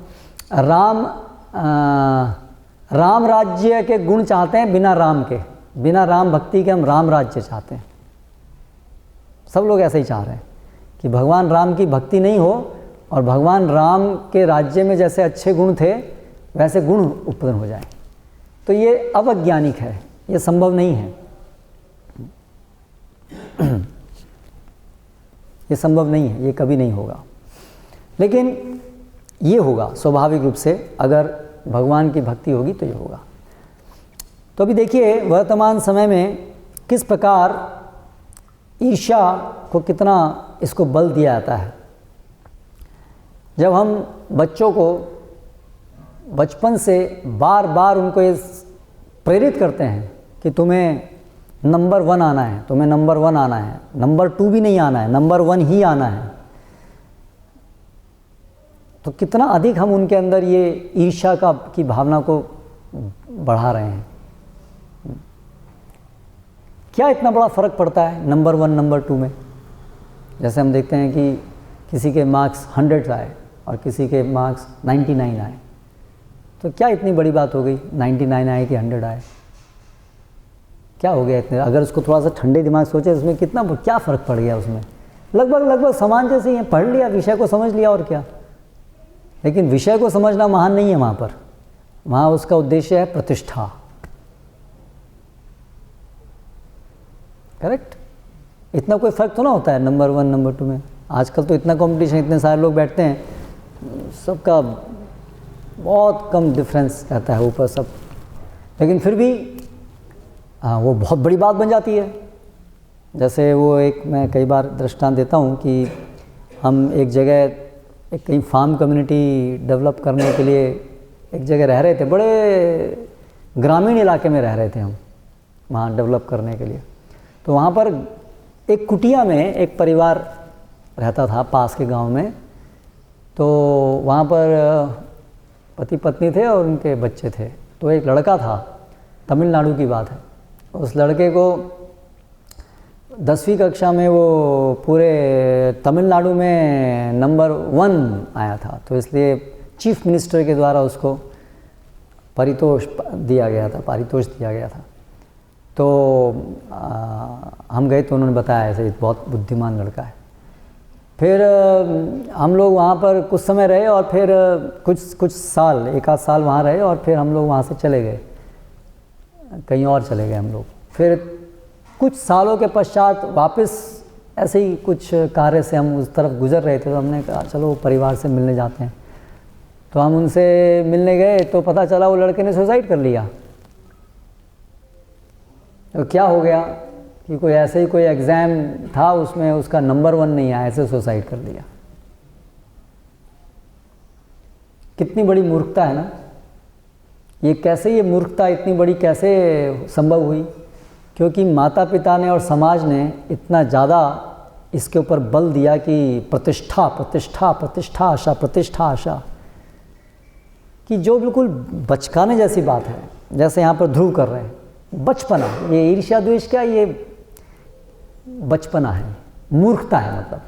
राम राज्य के गुण चाहते हैं बिना राम के, बिना राम भक्ति के हम राम राज्य चाहते हैं। सब लोग ऐसे ही चाह रहे हैं कि भगवान राम की भक्ति नहीं हो और भगवान राम के राज्य में जैसे अच्छे गुण थे वैसे गुण उत्पन्न हो जाए। तो ये अवैज्ञानिक है, ये संभव नहीं है। ये संभव नहीं है, ये कभी नहीं होगा। लेकिन ये होगा स्वाभाविक रूप से, अगर भगवान की भक्ति होगी तो ये होगा। तो अभी देखिए वर्तमान समय में किस प्रकार ईर्ष्या को कितना इसको बल दिया जाता है। जब हम बच्चों को बचपन से बार बार उनको ये प्रेरित करते हैं कि तुम्हें नंबर 1 आना है, तुम्हें नंबर 1 आना है, नंबर 2 भी नहीं आना है, नंबर 1 ही आना है, तो कितना अधिक हम उनके अंदर ये ईर्ष्या की भावना को बढ़ा रहे हैं। क्या इतना बड़ा फ़र्क पड़ता है नंबर 1 नंबर 2 में। जैसे हम देखते हैं कि किसी के मार्क्स 100 आए और किसी के मार्क्स 99 आए, तो क्या इतनी बड़ी बात हो गई 99 आए कि 100 आए, क्या हो गया इतने। अगर उसको थोड़ा सा ठंडे दिमाग सोचे उसमें कितना क्या फ़र्क पड़ गया, उसमें लगभग समान जैसे ही है, पढ़ लिया, विषय को समझ लिया और क्या। लेकिन विषय को समझना महान नहीं है वहाँ पर, वहाँ उसका उद्देश्य है प्रतिष्ठा। करेक्ट। इतना कोई फ़र्क तो ना होता है नंबर 1 नंबर 2 में। आजकल तो इतना कंपटीशन, इतने सारे लोग बैठते हैं, सबका बहुत कम डिफरेंस रहता है ऊपर सब, लेकिन फिर भी वो बहुत बड़ी बात बन जाती है। जैसे वो एक मैं कई बार दृष्टांत देता हूँ कि हम एक जगह कहीं फार्म कम्युनिटी डेवलप करने के लिए एक जगह रह रहे थे, बड़े ग्रामीण इलाके में रह रहे थे हम वहाँ डेवलप करने के लिए। तो वहाँ पर एक कुटिया में एक परिवार रहता था पास के गांव में। तो वहाँ पर पति पत्नी थे और उनके बच्चे थे। तो एक लड़का था, तमिलनाडु की बात है, उस लड़के को 10वीं कक्षा में वो पूरे तमिलनाडु में नंबर 1 आया था, तो इसलिए चीफ मिनिस्टर के द्वारा उसको पारितोष दिया गया था। तो हम गए तो उन्होंने बताया ऐसे बहुत बुद्धिमान लड़का है। फिर हम लोग वहाँ पर कुछ समय रहे और फिर कुछ साल, 1 आध साल वहाँ रहे और फिर हम लोग वहाँ से चले गए, कहीं और चले गए हम लोग। फिर कुछ सालों के पश्चात वापस ऐसे ही कुछ कार्य से हम उस तरफ गुजर रहे थे, तो हमने कहा चलो परिवार से मिलने जाते हैं। तो हम उनसे मिलने गए तो पता चला वो लड़के ने सुसाइड कर लिया। तो क्या हो गया कि कोई ऐसे ही कोई एग्ज़ाम था, उसमें उसका नंबर 1 नहीं आया, ऐसे सुसाइड कर लिया। कितनी बड़ी मूर्खता है ना ये मूर्खता इतनी बड़ी कैसे संभव हुई? क्योंकि माता पिता ने और समाज ने इतना ज़्यादा इसके ऊपर बल दिया कि प्रतिष्ठा आशा, कि जो बिल्कुल बचकाने जैसी बात है। जैसे यहाँ पर ध्रुव कर रहे हैं, बचपना, ये ईर्ष्या द्वेष क्या, ये बचपना है, मूर्खता है। मतलब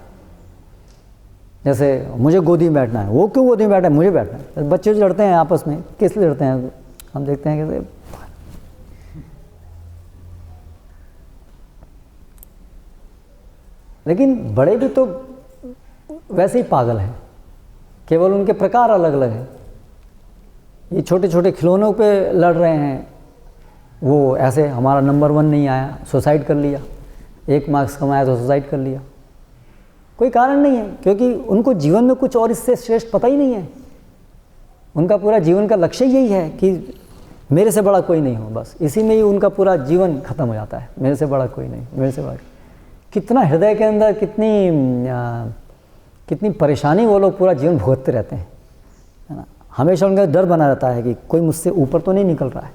जैसे मुझे गोदी में बैठना है, वो क्यों गोदी में बैठना है, मुझे बैठना है। बच्चे जो लड़ते हैं आपस में, किस लिए लड़ते हैं? हम देखते हैं कैसे लेकिन बड़े भी तो वैसे ही पागल हैं, केवल उनके प्रकार अलग अलग हैं। ये छोटे छोटे खिलौनों पे लड़ रहे हैं, वो ऐसे हमारा नंबर 1 नहीं आया, सुसाइड कर लिया, 1 मार्क्स कमाया तो सुसाइड कर लिया। कोई कारण नहीं है, क्योंकि उनको जीवन में कुछ और इससे श्रेष्ठ पता ही नहीं है। उनका पूरा जीवन का लक्ष्य यही है कि मेरे से बड़ा कोई नहीं हो, बस इसी में ही उनका पूरा जीवन खत्म हो जाता है। मेरे से बड़ा कोई नहीं, मेरे से बड़ा। कितना हृदय के अंदर कितनी परेशानी वो लोग पूरा जीवन भुगतते रहते हैं, है ना। हमेशा उनका डर बना रहता है कि कोई मुझसे ऊपर तो नहीं निकल रहा है।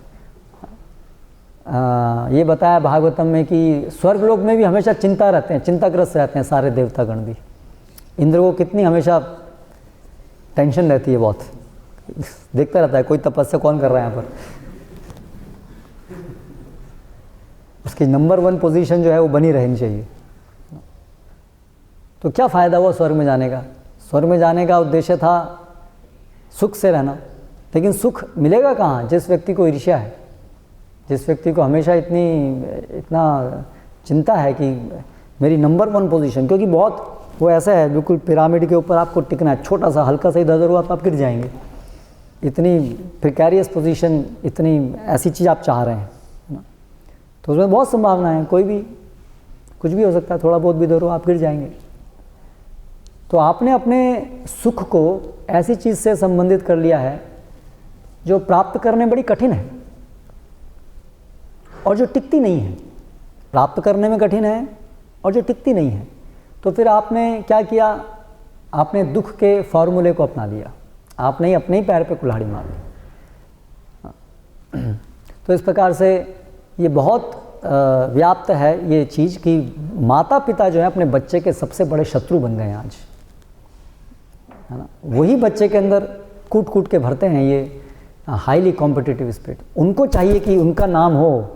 ये बताया भागवतम में कि स्वर्गलोक में भी हमेशा चिंता रहते हैं, चिंताग्रस्त रहते हैं सारे देवतागण भी। इंद्र को कितनी हमेशा टेंशन रहती है, बहुत देखता रहता है कोई तपस्या कौन कर रहा है यहाँ पर। उसकी नंबर 1 पोजीशन जो है वो बनी रहनी चाहिए। तो क्या फ़ायदा हुआ स्वर्ग में जाने का? स्वर्ग में जाने का उद्देश्य था सुख से रहना, लेकिन सुख मिलेगा कहाँ? जिस व्यक्ति को ईर्ष्या है, जिस व्यक्ति को हमेशा इतना चिंता है कि मेरी नंबर 1 पोजीशन, क्योंकि बहुत वो ऐसा है बिल्कुल पिरामिड के ऊपर आपको टिकना है, छोटा सा हल्का सा इधर हुआ तो आप गिर जाएंगे। इतनी प्रिकैरियस पोजीशन, इतनी ऐसी चीज़ आप चाह रहे हैं ना, तो उसमें बहुत संभावना है, कोई भी कुछ भी हो सकता है, थोड़ा बहुत भी इधर हो आप गिर जाएंगे। तो आपने अपने सुख को ऐसी चीज़ से संबंधित कर लिया है जो प्राप्त करने बड़ी कठिन है और जो टिकती नहीं है। प्राप्त करने में कठिन है और जो टिकती नहीं है। तो फिर आपने क्या किया? आपने दुख के फॉर्मूले को अपना लिया, आपने ही अपने ही पैर पे कुल्हाड़ी मार ली। तो इस प्रकार से ये बहुत व्याप्त है ये चीज़ कि माता पिता जो है अपने बच्चे के सबसे बड़े शत्रु बन गए हैं आज, है ना। वही बच्चे के अंदर कूट कूट के भरते हैं ये हाईली कॉम्पिटिटिव स्पिरिट। उनको चाहिए कि उनका नाम हो,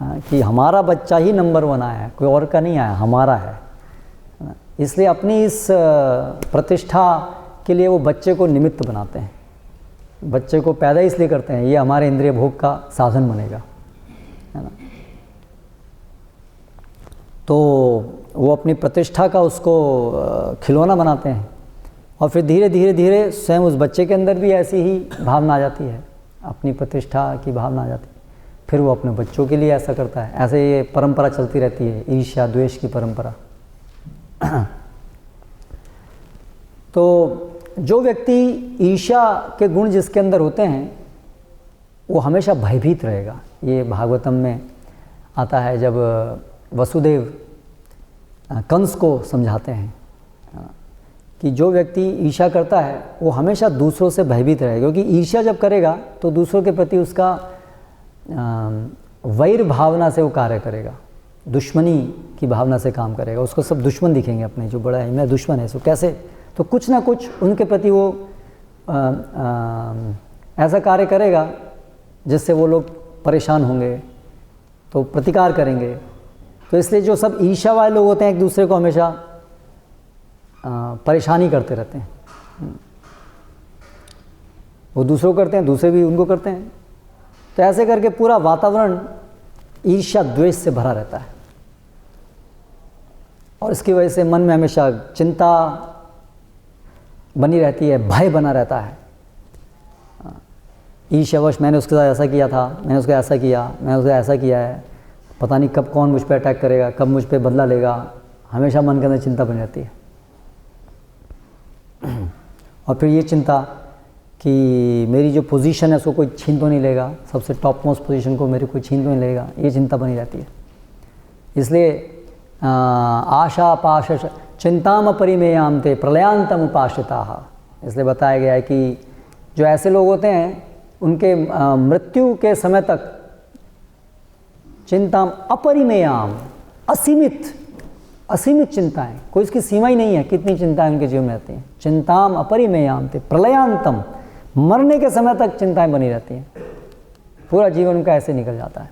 कि हमारा बच्चा ही नंबर 1 आया है, कोई और का नहीं आया, हमारा है ना। इसलिए अपनी इस प्रतिष्ठा के लिए वो बच्चे को निमित्त बनाते हैं, बच्चे को पैदा इसलिए करते हैं ये हमारे इंद्रिय भोग का साधन बनेगा, है ना। तो वो अपनी प्रतिष्ठा का उसको खिलौना बनाते हैं और फिर धीरे धीरे धीरे स्वयं उस बच्चे के अंदर भी ऐसी ही भावना आ जाती है, अपनी प्रतिष्ठा की भावना आ जाती है। फिर वो अपने बच्चों के लिए ऐसा करता है। ऐसे ये परंपरा चलती रहती है, ईर्ष्या द्वेष की परंपरा। तो जो व्यक्ति ईर्ष्या के गुण जिसके अंदर होते हैं वो हमेशा भयभीत रहेगा। ये भागवतम में आता है जब वसुदेव कंस को समझाते हैं कि जो व्यक्ति ईर्ष्या करता है वो हमेशा दूसरों से भयभीत रहेगा, क्योंकि ईर्ष्या जब करेगा तो दूसरों के प्रति उसका वैर भावना से वो कार्य करेगा, दुश्मनी की भावना से काम करेगा। उसको सब दुश्मन दिखेंगे अपने, जो बड़ा है मैं दुश्मन है, सो कैसे, तो कुछ ना कुछ उनके प्रति वो ऐसा कार्य करेगा जिससे वो लोग परेशान होंगे, तो प्रतिकार करेंगे। तो इसलिए जो सब ईर्ष्या वाले लोग होते हैं एक दूसरे को हमेशा परेशानी करते रहते हैं। वो दूसरों को करते हैं, दूसरे भी उनको करते हैं। तो ऐसे करके पूरा वातावरण ईर्ष्या द्वेष से भरा रहता है और इसकी वजह से मन में हमेशा चिंता बनी रहती है, भय बना रहता है। ईर्ष्यावश मैंने उसके साथ ऐसा किया था, मैंने उसको ऐसा किया, मैंने उसको ऐसा किया है, पता नहीं कब कौन मुझ पर अटैक करेगा, कब मुझ पर बदला लेगा, हमेशा मन के अंदर चिंता बनी रहती है। और फिर ये चिंता कि मेरी जो पोजीशन है उसको कोई छीन तो नहीं लेगा, सबसे टॉप मोस्ट पोजीशन को मेरे कोई छीन तो नहीं लेगा, ये चिंता बनी रहती है। इसलिए आशा पाश चिंताम परिमेयाम ते प्रलयांतम उपाश्रिताः, इसलिए बताया गया है कि जो ऐसे लोग होते हैं उनके मृत्यु के समय तक चिंताम अपरिमेयाम, असीमित चिंताएं, कोई इसकी सीमा ही नहीं है कितनी चिंताएं उनके जीवन में रहती हैं। चिंताम अपरिमेयाम ते प्रलयांतम, मरने के समय तक चिंताएं बनी रहती हैं, पूरा जीवन उनका ऐसे निकल जाता है।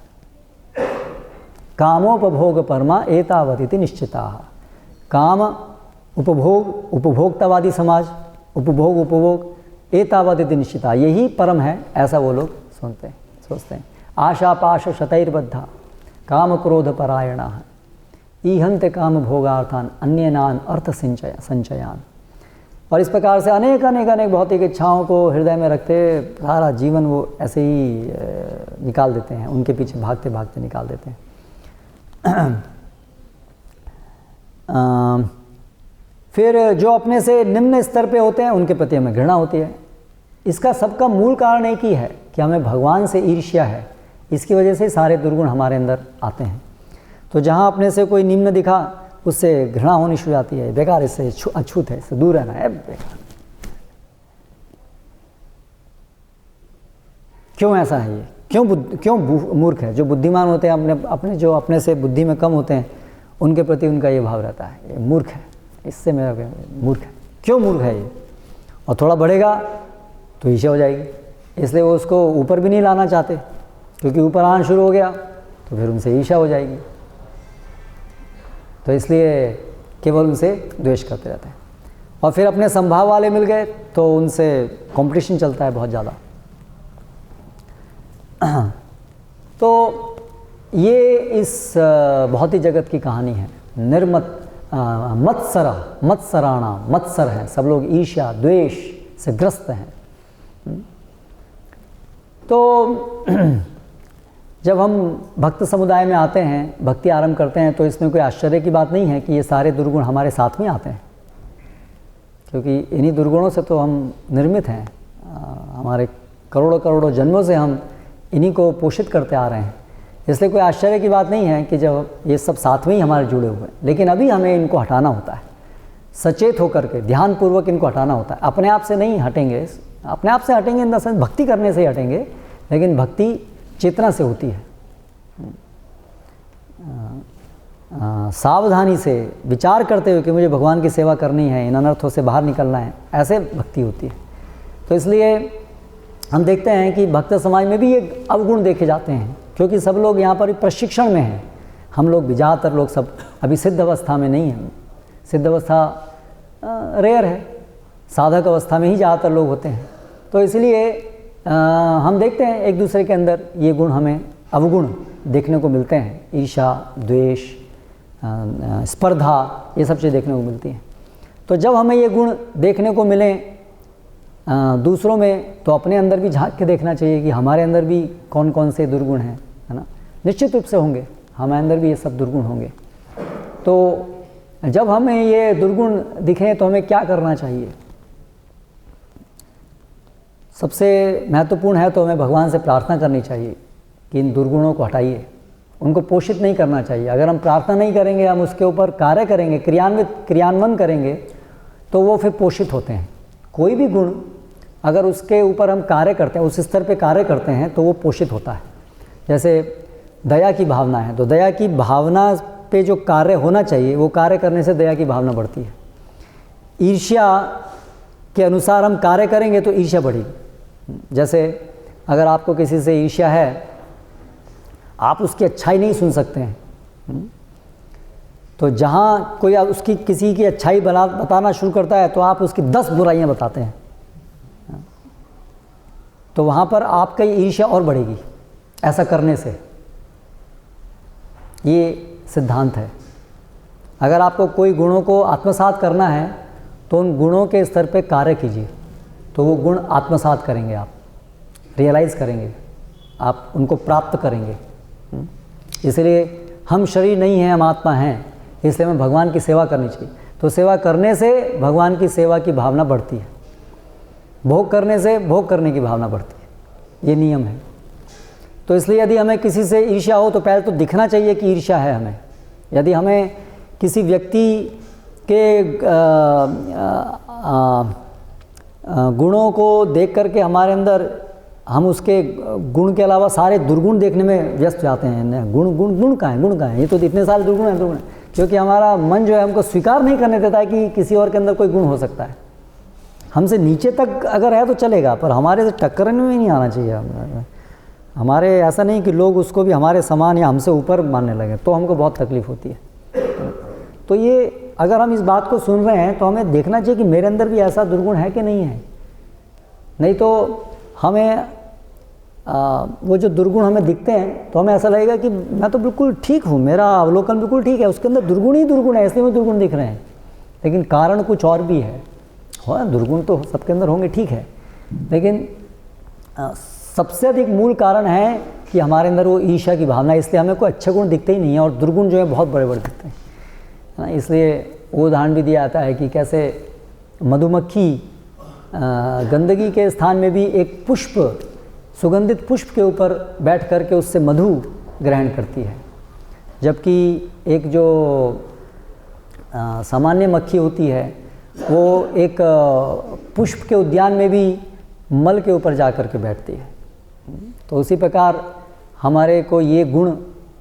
कामोपभोग परमा एतावतिति निश्चिताः, काम उपभोग, उपभोक्तावादी समाज, उपभोग एतावतिति निश्चिता, यही परम है, ऐसा वो लोग सोचते हैं। आशा पाश शतैर्बद्धा काम क्रोध परायणाः ईहन्ते काम भोगार्थान अन्यनान अर्थ संचयान। और इस प्रकार से अनेक भौतिक इच्छाओं को हृदय में रखते सारा जीवन वो ऐसे ही निकाल देते हैं, उनके पीछे भागते भागते निकाल देते हैं। फिर जो अपने से निम्न स्तर पे होते हैं उनके प्रति हमें घृणा होती है। इसका सबका मूल कारण एक ही है कि हमें भगवान से ईर्ष्या है, इसकी वजह से सारे दुर्गुण हमारे अंदर आते हैं। तो जहाँ अपने से कोई निम्न दिखा उससे घृणा होनी शुरू जाती है, बेकार, इससे अछूत है, इससे दूर रहना है, बेकार। क्यों ऐसा है ये? क्यों मूर्ख है? जो बुद्धिमान होते हैं अपने जो अपने से बुद्धि में कम होते हैं उनके प्रति उनका ये भाव रहता है, ये मूर्ख है, इससे मेरा मूर्ख है। क्यों मूर्ख है ये? और थोड़ा बढ़ेगा तो ईर्ष्या हो जाएगी, इसलिए वो उसको ऊपर भी नहीं लाना चाहते, क्योंकि ऊपर आना शुरू हो गया तो फिर उनसे ईर्ष्या हो जाएगी, तो इसलिए केवल उनसे द्वेष करते रहते हैं। और फिर अपने संभाव वाले मिल गए तो उनसे कंपटीशन चलता है बहुत ज़्यादा। तो ये इस भौतिक जगत की कहानी है। मत्सराणा, मत्सर हैं सब लोग, ईर्ष्या द्वेष से ग्रस्त हैं। तो जब हम भक्त समुदाय में आते हैं, भक्ति आरंभ करते हैं, तो इसमें कोई आश्चर्य की बात नहीं है कि ये सारे दुर्गुण हमारे साथ में आते हैं, क्योंकि इन्हीं दुर्गुणों से तो हम निर्मित हैं। हमारे करोड़ों जन्मों से हम इन्हीं को पोषित करते आ रहे हैं, इसलिए कोई आश्चर्य की बात नहीं है कि जब ये सब साथ में ही हमारे जुड़े हुए हैं। लेकिन अभी हमें इनको हटाना होता है, सचेत होकर के ध्यानपूर्वक इनको हटाना होता है। अपने आप से नहीं हटेंगे, अपने आप से हटेंगे इन द सेंस भक्ति करने से ही हटेंगे, लेकिन भक्ति चेतना से होती है, सावधानी से विचार करते हुए कि मुझे भगवान की सेवा करनी है, इन अनर्थों से बाहर निकलना है, ऐसे भक्ति होती है। तो इसलिए हम देखते हैं कि भक्त समाज में भी ये अवगुण देखे जाते हैं, क्योंकि सब लोग यहाँ पर प्रशिक्षण में हैं। हम लोग भी, ज़्यादातर लोग सब अभी सिद्ध अवस्था में नहीं हैं, सिद्ध अवस्था रेयर है, साधक अवस्था में ही ज़्यादातर लोग होते हैं। तो इसलिए हम देखते हैं एक दूसरे के अंदर ये गुण, हमें अवगुण देखने को मिलते हैं, ईर्ष्या द्वेष स्पर्धा, ये सब चीज़ें देखने को मिलती हैं। तो जब हमें ये गुण देखने को मिलें दूसरों में, तो अपने अंदर भी झांक के देखना चाहिए कि हमारे अंदर भी कौन कौन से दुर्गुण हैं, है ना। निश्चित रूप से होंगे, हमारे अंदर भी ये सब दुर्गुण होंगे। तो जब हमें ये दुर्गुण दिखें तो हमें क्या करना चाहिए? सबसे महत्वपूर्ण है तो हमें भगवान से प्रार्थना करनी चाहिए कि इन दुर्गुणों को हटाइए, उनको पोषित नहीं करना चाहिए। अगर हम प्रार्थना नहीं करेंगे, हम उसके ऊपर कार्य करेंगे, क्रियान्वयन करेंगे, तो वो फिर पोषित होते हैं। कोई भी गुण अगर उसके ऊपर हम कार्य करते हैं, उस स्तर पे कार्य करते हैं, तो वो पोषित होता है। जैसे दया की भावना है, तो दया की भावना पे जो कार्य होना चाहिए, वो कार्य करने से दया की भावना बढ़ती है। ईर्ष्या के अनुसार हम कार्य करेंगे तो ईर्ष्या बढ़ेगी। जैसे अगर आपको किसी से ईर्ष्या है, आप उसकी अच्छाई नहीं सुन सकते हैं, तो जहाँ कोई उसकी किसी की अच्छाई बताना शुरू करता है तो आप उसकी 10 बुराइयाँ बताते हैं, तो वहाँ पर आपका ईर्ष्या और बढ़ेगी ऐसा करने से। ये सिद्धांत है। अगर आपको कोई गुणों को आत्मसात करना है तो उन गुणों के स्तर पे कार्य कीजिए, तो वो गुण आत्मसात करेंगे, आप रियलाइज़ करेंगे, आप उनको प्राप्त करेंगे। इसलिए हम शरीर नहीं हैं, हम आत्मा हैं, इसलिए हमें भगवान की सेवा करनी चाहिए। तो सेवा करने से भगवान की सेवा की भावना बढ़ती है, भोग करने से भोग करने की भावना बढ़ती है, ये नियम है। तो इसलिए यदि हमें किसी से ईर्ष्या हो तो पहले तो दिखना चाहिए कि ईर्ष्या है हमें। यदि हमें किसी व्यक्ति के गुणों को देख करके हमारे अंदर हम उसके गुण के अलावा सारे दुर्गुण देखने में व्यस्त जाते हैं, गुण कहाँ है, गुण कहाँ है, ये तो इतने सारे दुर्गुण हैं, क्योंकि हमारा मन जो है हमको स्वीकार नहीं करने देता है कि किसी और के अंदर कोई गुण हो सकता है। हमसे नीचे तक अगर है तो चलेगा, पर हमारे से टक्करने में नहीं आना चाहिए। हमारे ऐसा नहीं कि लोग उसको भी हमारे समान या हमसे ऊपर मानने लगे, तो हमको बहुत तकलीफ़ होती है। तो ये अगर हम इस बात को सुन रहे हैं तो हमें देखना चाहिए कि मेरे अंदर भी ऐसा दुर्गुण है कि नहीं है। नहीं तो हमें वो जो दुर्गुण हमें दिखते हैं तो हमें ऐसा लगेगा कि मैं तो बिल्कुल ठीक हूँ, मेरा अवलोकन बिल्कुल ठीक है, उसके अंदर दुर्गुण ही दुर्गुण है, इसलिए में दुर्गुण दिख रहे हैं। लेकिन कारण कुछ और भी है। दुर्गुण तो सबके अंदर होंगे, ठीक है, लेकिन सबसे अधिक मूल कारण है कि हमारे अंदर वो ईर्ष्या की भावना है, इसलिए हमें कोई अच्छे गुण दिखते ही नहीं है और दुर्गुण जो है बहुत बड़े बड़े दिखते हैं, है ना। इसलिए वो उदाहरण भी दिया जाता है कि कैसे मधुमक्खी गंदगी के स्थान में भी एक पुष्प, सुगंधित पुष्प के ऊपर बैठ कर के उससे मधु ग्रहण करती है, जबकि एक जो सामान्य मक्खी होती है वो एक पुष्प के उद्यान में भी मल के ऊपर जा कर के बैठती है। तो उसी प्रकार हमारे को ये गुण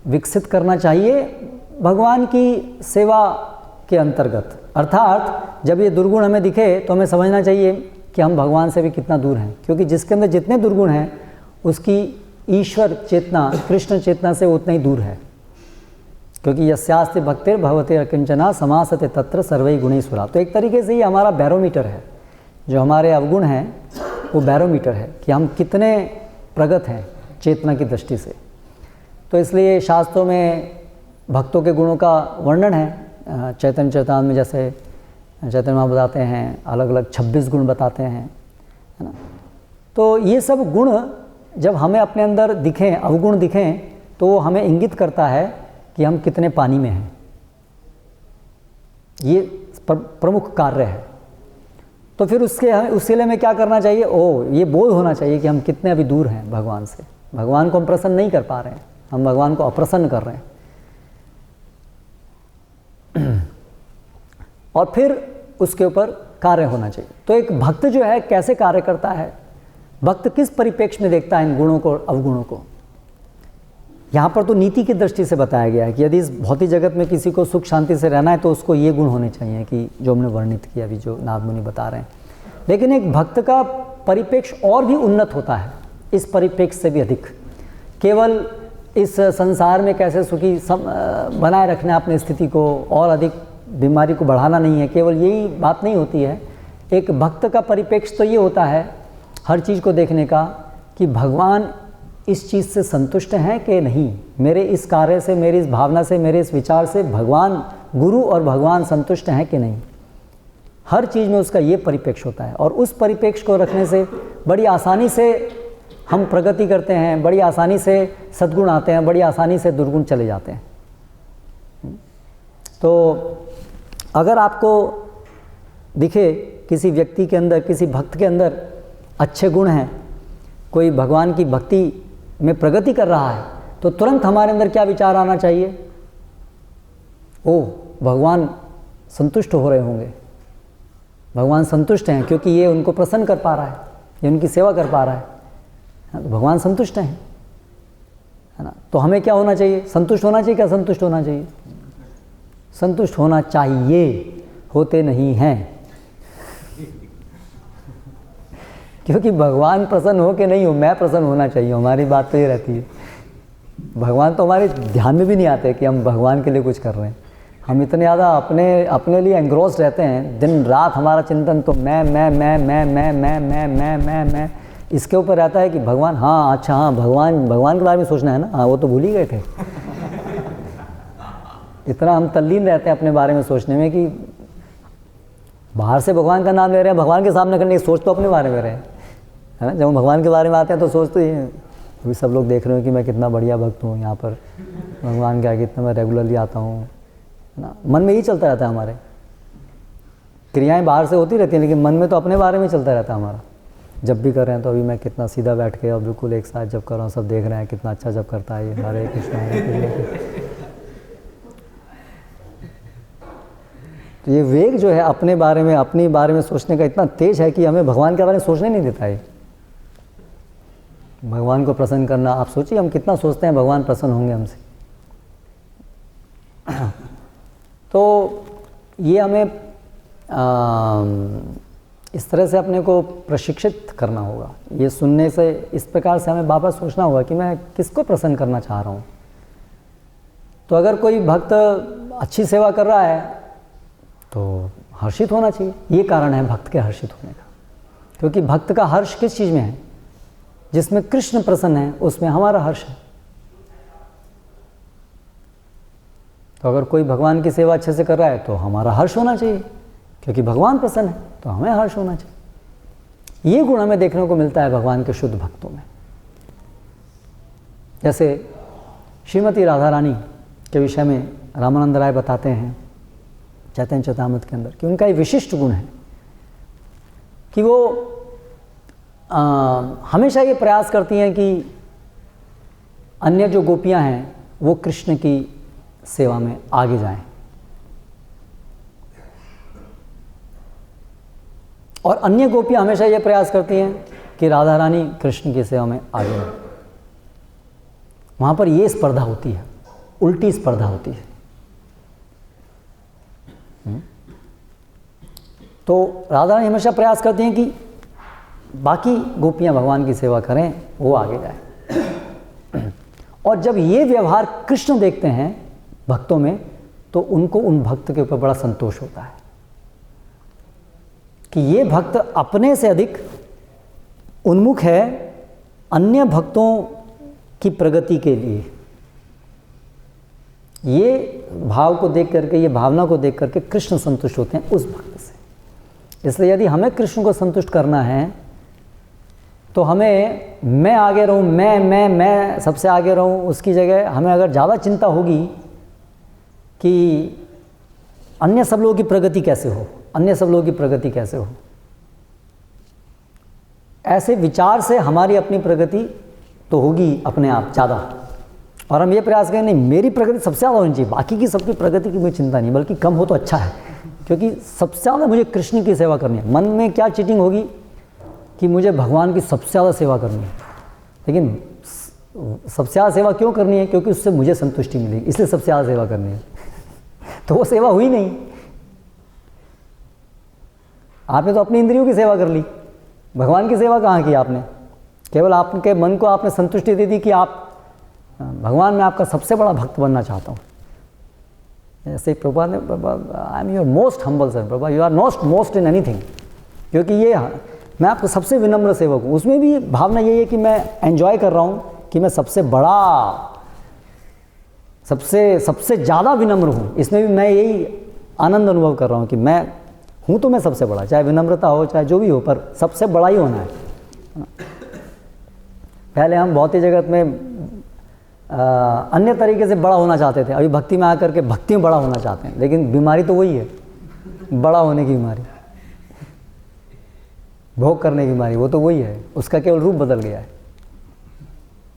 विकसित करना चाहिए भगवान की सेवा के अंतर्गत। अर्थात जब ये दुर्गुण हमें दिखे तो हमें समझना चाहिए कि हम भगवान से भी कितना दूर हैं, क्योंकि जिसके अंदर जितने दुर्गुण हैं उसकी ईश्वर चेतना, कृष्ण चेतना से उतना ही दूर है। क्योंकि यस्यास्ति भक्तिर भगवते अकिंचना समासते तत्र सर्वै गुणैः। तो एक तरीके से ये हमारा बैरोमीटर है, जो हमारे अवगुण हैं वो बैरोमीटर है कि हम कितने प्रगत हैं चेतना की दृष्टि से। तो इसलिए शास्त्रों में भक्तों के गुणों का वर्णन है। चैतन्य चरितामृत में जैसे चैतन्य महाप्रभु बताते हैं, अलग अलग 26 गुण बताते हैं, है ना। तो ये सब गुण जब हमें अपने अंदर दिखें, अवगुण दिखें, तो वो हमें इंगित करता है कि हम कितने पानी में हैं। ये प्रमुख कार्य है। तो फिर उसके लिए हमें क्या करना चाहिए? ये बोध होना चाहिए कि हम कितने अभी दूर हैं भगवान से। भगवान को हम प्रसन्न नहीं कर पा रहे हैं, हम भगवान को अप्रसन्न कर रहे हैं। और फिर उसके ऊपर कार्य होना चाहिए। तो एक भक्त जो है कैसे कार्य करता है, भक्त किस परिप्रेक्ष्य में देखता है इन गुणों को, अवगुणों को। यहाँ पर तो नीति की दृष्टि से बताया गया है कि यदि इस भौतिक जगत में किसी को सुख शांति से रहना है तो उसको ये गुण होने चाहिए कि जो हमने वर्णित किया, अभी जो नाथ मुनि बता रहे हैं। लेकिन एक भक्त का परिप्रेक्ष्य और भी उन्नत होता है, इस परिप्रेक्ष्य से भी अधिक। केवल इस संसार में कैसे सुखी बनाए रखना अपनी स्थिति को, और अधिक बीमारी को बढ़ाना नहीं है, केवल यही बात नहीं होती है। एक भक्त का परिप्रेक्ष्य तो ये होता है हर चीज़ को देखने का कि भगवान इस चीज़ से संतुष्ट हैं कि नहीं, मेरे इस कार्य से, मेरी इस भावना से, मेरे इस विचार से भगवान, गुरु और भगवान संतुष्ट हैं कि नहीं। हर चीज़ में उसका ये परिप्रेक्ष्य होता है, और उस परिप्रेक्ष्य को रखने से बड़ी आसानी से हम प्रगति करते हैं, बड़ी आसानी से सद्गुण आते हैं, बड़ी आसानी से दुर्गुण चले जाते हैं। तो अगर आपको दिखे किसी व्यक्ति के अंदर, किसी भक्त के अंदर अच्छे गुण हैं, कोई भगवान की भक्ति में प्रगति कर रहा है, तो तुरंत हमारे अंदर क्या विचार आना चाहिए? भगवान संतुष्ट हो रहे होंगे, भगवान संतुष्ट हैं क्योंकि ये उनको प्रसन्न कर पा रहा है, ये उनकी सेवा कर पा रहा है, तो भगवान संतुष्ट हैं, है ना। तो हमें क्या होना चाहिए? संतुष्ट होना चाहिए। क्या संतुष्ट होना चाहिए? संतुष्ट होना चाहिए, होते नहीं हैं। क्योंकि भगवान प्रसन्न हो कि नहीं हो, मैं प्रसन्न होना चाहिए, हमारी बात तो ये रहती है। भगवान तो हमारे ध्यान में भी नहीं आते कि हम भगवान के लिए कुछ कर रहे हैं। हम इतने ज़्यादा अपने लिए एंग्रोस्ड रहते हैं, दिन रात हमारा चिंतन तो मैं इसके ऊपर रहता है कि भगवान, हाँ अच्छा हाँ भगवान के बारे में सोचना है ना, हाँ वो तो भूल ही गए थे। इतना हम तल्लीन रहते हैं अपने बारे में सोचने में कि बाहर से भगवान का नाम ले रहे हैं, भगवान के सामने करने की सोच तो अपने बारे में रहे, है ना। जब हम भगवान के बारे में आते हैं तो सोचते ही अभी सब लोग देख रहे हो कि मैं कितना बढ़िया भक्त हूँ, यहाँ पर भगवान के आगे कितना मैं रेगुलरली आता हूँ, है ना। मन में यही चलता रहता है, हमारे क्रियाएं बाहर से होती रहती हैं लेकिन मन में तो अपने बारे में चलता रहता है हमारा। जब भी कर रहे हैं तो अभी मैं कितना सीधा बैठ के और बिल्कुल एक साथ जब कर रहा हूँ, सब देख रहे हैं कितना अच्छा जब करता है ये, हरे कृष्ण हरे कृष्ण। तो ये वेग जो है अपने बारे में सोचने का इतना तेज है कि हमें भगवान के बारे में सोचने नहीं देता है। भगवान को प्रसन्न करना, आप सोचिए हम कितना सोचते हैं भगवान प्रसन्न होंगे हमसे। तो ये हमें इस तरह से अपने को प्रशिक्षित करना होगा। ये सुनने से इस प्रकार से हमें वापस सोचना होगा कि मैं किसको प्रसन्न करना चाह रहा हूँ। तो अगर कोई भक्त अच्छी सेवा कर रहा है तो हर्षित होना चाहिए। ये कारण है भक्त के हर्षित होने का, क्योंकि भक्त का हर्ष किस चीज़ में है? जिसमें कृष्ण प्रसन्न है उसमें हमारा हर्ष है। तो अगर कोई भगवान की सेवा अच्छे से कर रहा है तो हमारा हर्ष होना चाहिए, क्योंकि भगवान प्रसन्न है तो हमें हर्ष होना चाहिए। ये गुण हमें देखने को मिलता है भगवान के शुद्ध भक्तों में। जैसे श्रीमती राधा रानी के विषय में रामानंद राय बताते हैं चैतन्य चरितामृत के अंदर कि उनका एक विशिष्ट गुण है कि वो हमेशा ये प्रयास करती हैं कि अन्य जो गोपियां हैं वो कृष्ण की सेवा में आगे जाएं, और अन्य गोपियां हमेशा ये प्रयास करती हैं कि राधा रानी कृष्ण की सेवा में आगे जाएं। वहाँ पर ये स्पर्धा होती है, उल्टी स्पर्धा होती है। तो राधा रानी हमेशा प्रयास करती हैं कि बाकी गोपियां भगवान की सेवा करें, वो आगे जाए। और जब ये व्यवहार कृष्ण देखते हैं भक्तों में तो उनको उन भक्त के ऊपर बड़ा संतोष होता है कि ये भक्त अपने से अधिक उन्मुख है अन्य भक्तों की प्रगति के लिए। ये भाव को देख करके, ये भावना को देख करके कृष्ण संतुष्ट होते हैं उस भक्त से। इसलिए यदि हमें कृष्ण को संतुष्ट करना है तो हमें मैं आगे रहूं, मैं सबसे आगे रहूं, उसकी जगह हमें अगर ज़्यादा चिंता होगी कि अन्य सब लोगों की प्रगति कैसे हो, अन्य सब लोगों की प्रगति कैसे हो, ऐसे विचार से हमारी अपनी प्रगति तो होगी अपने आप ज़्यादा। और हम ये प्रयास करें नहीं मेरी प्रगति सबसे ज़्यादा होनी चाहिए, बाकी की सबकी प्रगति की मुझे चिंता नहीं, बल्कि कम हो तो अच्छा है, क्योंकि सबसे ज़्यादा मुझे कृष्ण की सेवा करनी है। मन में क्या चीटिंग होगी कि मुझे भगवान की सबसे ज़्यादा सेवा करनी है, लेकिन सबसे ज़्यादा सेवा क्यों करनी है? क्योंकि उससे मुझे संतुष्टि मिलेगी, इसलिए सबसे ज़्यादा सेवा करनी है। तो वो सेवा हुई नहीं, आपने तो अपनी इंद्रियों की सेवा कर ली, भगवान की सेवा कहाँ की आपने? केवल आपके मन को आपने संतुष्टि दे दी कि आप भगवान मैं आपका सबसे बड़ा भक्त बनना चाहता हूँ। ऐसे प्रभा ने, I am your most humble sir, Prabha you are not most in anything, क्योंकि ये मैं आपको सबसे विनम्र सेवक हूँ। उसमें भी भावना यही है कि मैं एंजॉय कर रहा हूँ कि मैं सबसे बड़ा, सबसे ज़्यादा विनम्र हूँ। इसमें भी मैं यही आनंद अनुभव कर रहा हूँ कि मैं हूँ तो मैं सबसे बड़ा, चाहे विनम्रता हो चाहे जो भी हो, पर सबसे बड़ा ही होना है। पहले हम भौतिक जगत में अन्य तरीके से बड़ा होना चाहते थे, अभी भक्ति में आकर के भक्ति में बड़ा होना चाहते हैं, लेकिन बीमारी तो वही है, बड़ा होने की बीमारी, भोग करने की बीमारी, वो तो वही है, उसका केवल रूप बदल गया है।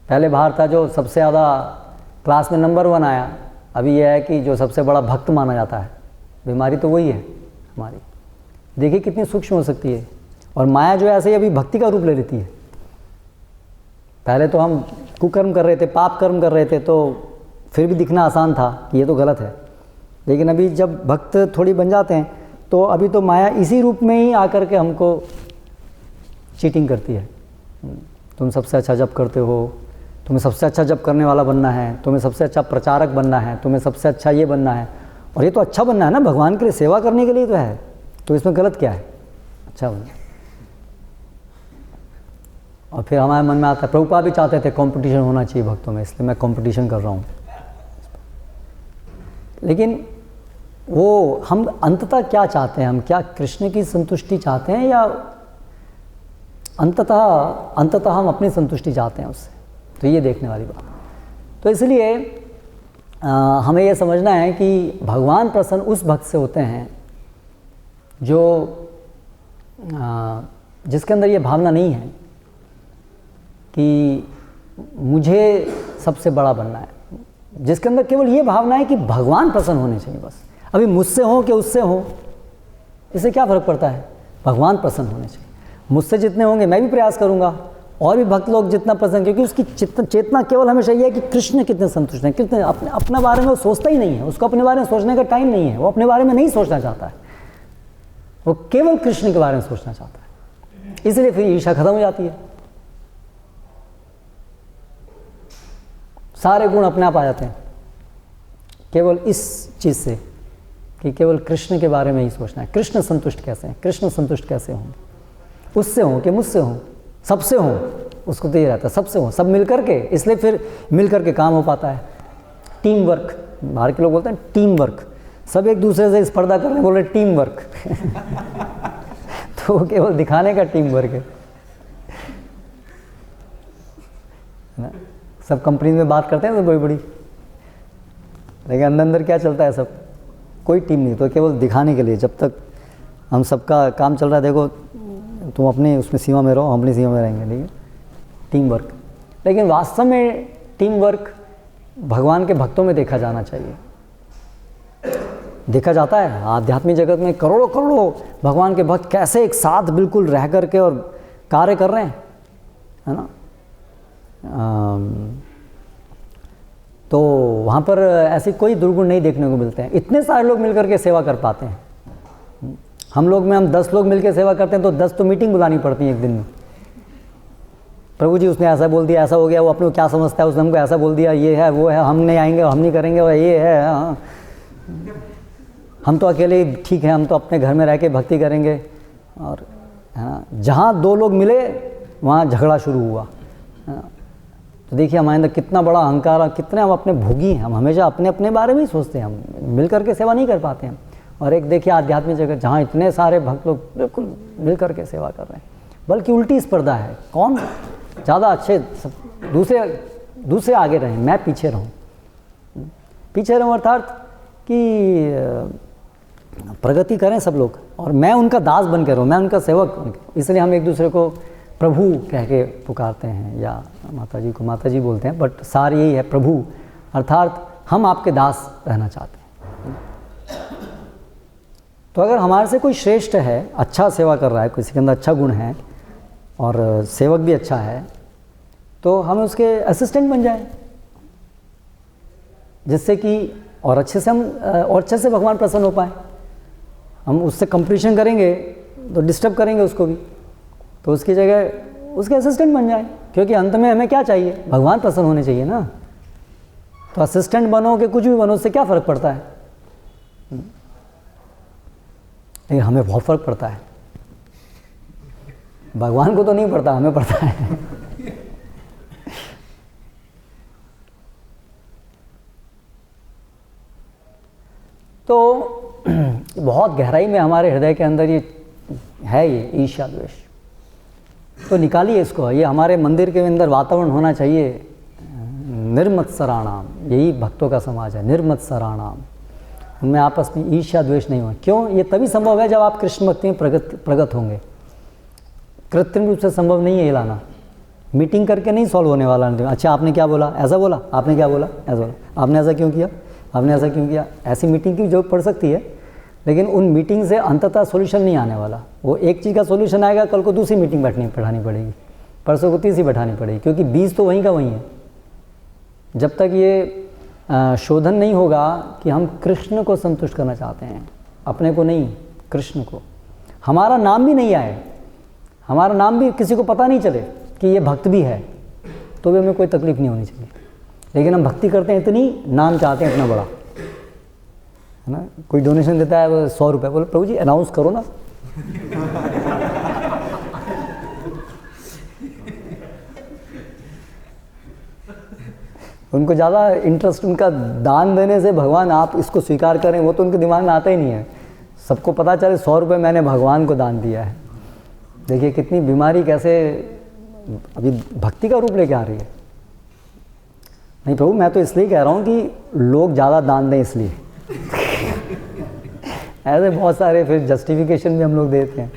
पहले बाहर था जो सबसे ज़्यादा क्लास में नंबर 1 आया, अभी यह है कि जो सबसे बड़ा भक्त माना जाता है। बीमारी तो वही है हमारी, देखिए कितनी सूक्ष्म हो सकती है। और माया जो है ऐसे ही अभी भक्ति का रूप ले लेती है। पहले तो हम कुकर्म कर रहे थे, पाप कर्म कर रहे थे, तो फिर भी दिखना आसान था कि ये तो गलत है, लेकिन अभी जब भक्त थोड़ी बन जाते हैं तो अभी तो माया इसी रूप में ही आकर के हमको चीटिंग करती है। तुम सबसे अच्छा जप करते हो, तुम्हें सबसे अच्छा जप करने वाला बनना है, तुम्हें सबसे अच्छा प्रचारक बनना है, तुम्हें सबसे अच्छा ये बनना है, और ये तो अच्छा बनना है ना, भगवान के लिए सेवा करने के लिए तो है, तो इसमें गलत क्या है? अच्छा बनना। और फिर हमारे मन में आता है, प्रभुपाद भी चाहते थे कंपटीशन होना चाहिए भक्तों में, इसलिए मैं कंपटीशन कर रहा हूँ। लेकिन वो हम अंततः क्या चाहते हैं? हम क्या कृष्ण की संतुष्टि चाहते हैं, या अंततः हम अपनी संतुष्टि चाहते हैं उससे? तो ये देखने वाली बात। तो इसलिए हमें ये समझना है कि भगवान प्रसन्न उस भक्त से होते हैं जो जिसके अंदर ये भावना नहीं है कि मुझे सबसे बड़ा बनना है, जिसके अंदर केवल ये भावना है कि भगवान प्रसन्न होने चाहिए बस। अभी मुझसे हो कि उससे हो, इससे क्या फ़र्क पड़ता है? भगवान प्रसन्न होने चाहिए। मुझसे जितने होंगे मैं भी प्रयास करूँगा, और भी भक्त लोग जितना प्रसन्न, क्योंकि उसकी चेतना केवल हमेशा ये है कि कृष्ण कितने संतुष्ट हैं, कितने अपने बारे में वो सोचता ही नहीं है, उसको अपने बारे में सोचने का टाइम नहीं है, वो अपने बारे में नहीं सोचना चाहता है, वो केवल कृष्ण के बारे में सोचना चाहता है। इसलिए फिर ईर्ष्या खत्म हो जाती है, सारे गुण अपने आप आ जाते हैं केवल इस चीज़ से कि केवल कृष्ण के बारे में ही सोचना है। कृष्ण संतुष्ट कैसे हैं, कृष्ण संतुष्ट कैसे हों, उससे हों कि मुझसे हों, सबसे हों, उसको तो ये रहता है सबसे हों, सब मिल करके। इसलिए फिर मिल करके काम हो पाता है। टीम वर्क, बाहर के लोग बोलते हैं टीम वर्क, सब एक दूसरे से स्पर्धा कर रहे हैं, बोल रहे टीम वर्क तो केवल दिखाने का टीम वर्क है ना। सब कंपनी में बात करते हैं तो बड़ी बड़ी, लेकिन अंदर अंदर क्या चलता है? सब कोई टीम नहीं, तो केवल दिखाने के लिए। जब तक हम सबका काम चल रहा है, देखो तुम अपने उसमें सीमा में रहो, हम अपनी सीमा में रहेंगे, ठीक है, टीम वर्क। लेकिन वास्तव में टीम वर्क भगवान के भक्तों में देखा जाना चाहिए। देखा जाता है आध्यात्मिक जगत में करोड़ों करोड़ों भगवान के भक्त कैसे एक साथ बिल्कुल रह करके और कार्य कर रहे हैं, है ना। तो वहाँ पर ऐसी कोई दुर्गुण नहीं देखने को मिलते हैं। इतने सारे लोग मिलकर के सेवा कर पाते हैं। हम लोग में हम 10 लोग मिलकर सेवा करते हैं तो 10 तो मीटिंग बुलानी पड़ती है एक दिन में। प्रभु जी उसने ऐसा बोल दिया, ऐसा हो गया, वो अपने को क्या समझता है, उसने हमको ऐसा बोल दिया, ये है वो है, हम नहीं आएंगे, हम नहीं करेंगे, और ये है, हाँ हम तो अकेले ठीक है, हम तो अपने घर में रह के भक्ति करेंगे। और है ना, जहाँ 2 लोग मिले वहाँ झगड़ा शुरू हुआ, है ना। तो देखिए हमारे अंदर कितना बड़ा अहंकार, कितने हम अपने भोगी हैं। हम हमेशा अपने अपने बारे में ही सोचते हैं, हम मिल करके सेवा नहीं कर पाते हैं। और एक देखिए आध्यात्मिक जगह जहाँ इतने सारे भक्त लोग बिल्कुल मिल करके सेवा कर रहे हैं, बल्कि उल्टी स्पर्धा है, कौन ज़्यादा अच्छे, दूसरे आगे रहें, मैं पीछे रहूं अर्थात कि प्रगति करें सब लोग और मैं उनका दास बन के रहूँ, मैं उनका सेवक। इसलिए हम एक दूसरे को प्रभु कह के पुकारते हैं, या माता जी को माता जी बोलते हैं, बट सार यही है प्रभु, अर्थात हम आपके दास रहना चाहते हैं। तो अगर हमारे से कोई श्रेष्ठ है, अच्छा सेवा कर रहा है, किसी के अंदर अच्छा गुण है और सेवक भी अच्छा है, तो हम उसके असिस्टेंट बन जाएं, जिससे कि और अच्छे से भगवान प्रसन्न हो पाए। हम उससे कंपटीशन करेंगे तो डिस्टर्ब करेंगे उसको भी, तो उसकी जगह उसके असिस्टेंट बन जाए, क्योंकि अंत में हमें क्या चाहिए? भगवान प्रसन्न होने चाहिए ना। तो असिस्टेंट बनो कि कुछ भी बनो, उससे क्या फ़र्क पड़ता है? लेकिन हमें बहुत फ़र्क पड़ता है। भगवान को तो नहीं पड़ता, हमें पड़ता है। तो बहुत गहराई में हमारे हृदय के अंदर ये है, ये ईर्ष्या द्वेष। तो निकालिए इसको। ये हमारे मंदिर के अंदर वातावरण होना चाहिए निर्मत्सराणाम, यही भक्तों का समाज है, निर्मत्सराणाम। उनमें आपस में ईर्ष्या द्वेष नहीं हो। क्यों? ये तभी संभव है जब आप कृष्ण भक्ति में प्रगत होंगे। कृत्रिम रूप से संभव नहीं है ये लाना। मीटिंग करके नहीं सॉल्व होने वाला। अच्छा आपने क्या बोला, ऐसा बोला, आपने क्या बोला, ऐसा बोला, आपने ऐसा क्यों किया, आपने ऐसा क्यों किया। ऐसी मीटिंग की जरूरत पड़ सकती है, लेकिन उन मीटिंग से अंततः सॉल्यूशन नहीं आने वाला। वो एक चीज़ का सॉल्यूशन आएगा, कल को दूसरी मीटिंग बैठानी पड़ेगी, परसों को तीसरी बैठानी पड़ेगी, क्योंकि बीज तो वहीं का वहीं है। जब तक ये शोधन नहीं होगा कि हम कृष्ण को संतुष्ट करना चाहते हैं, अपने को नहीं, कृष्ण को, हमारा नाम भी नहीं आए, हमारा नाम भी किसी को पता नहीं चले कि ये भक्त भी है, तो भी हमें कोई तकलीफ नहीं होनी चाहिए। लेकिन हम भक्ति करते हैं इतनी, नाम चाहते हैं इतना बड़ा, है है ना। कोई डोनेशन देता है 100 रुपये, बोले प्रभु जी अनाउंस करो ना। उनको ज़्यादा इंटरेस्ट उनका दान देने से भगवान आप इसको स्वीकार करें वो तो उनके दिमाग में आता ही नहीं है। सबको पता चले 100 रुपये मैंने भगवान को दान दिया है। देखिए कितनी बीमारी कैसे अभी भक्ति का रूप लेके आ रही है। नहीं प्रभु मैं तो इसलिए कह रहा हूँ कि लोग ज़्यादा दान दें इसलिए। ऐसे बहुत सारे फिर जस्टिफिकेशन भी हम लोग देते हैं।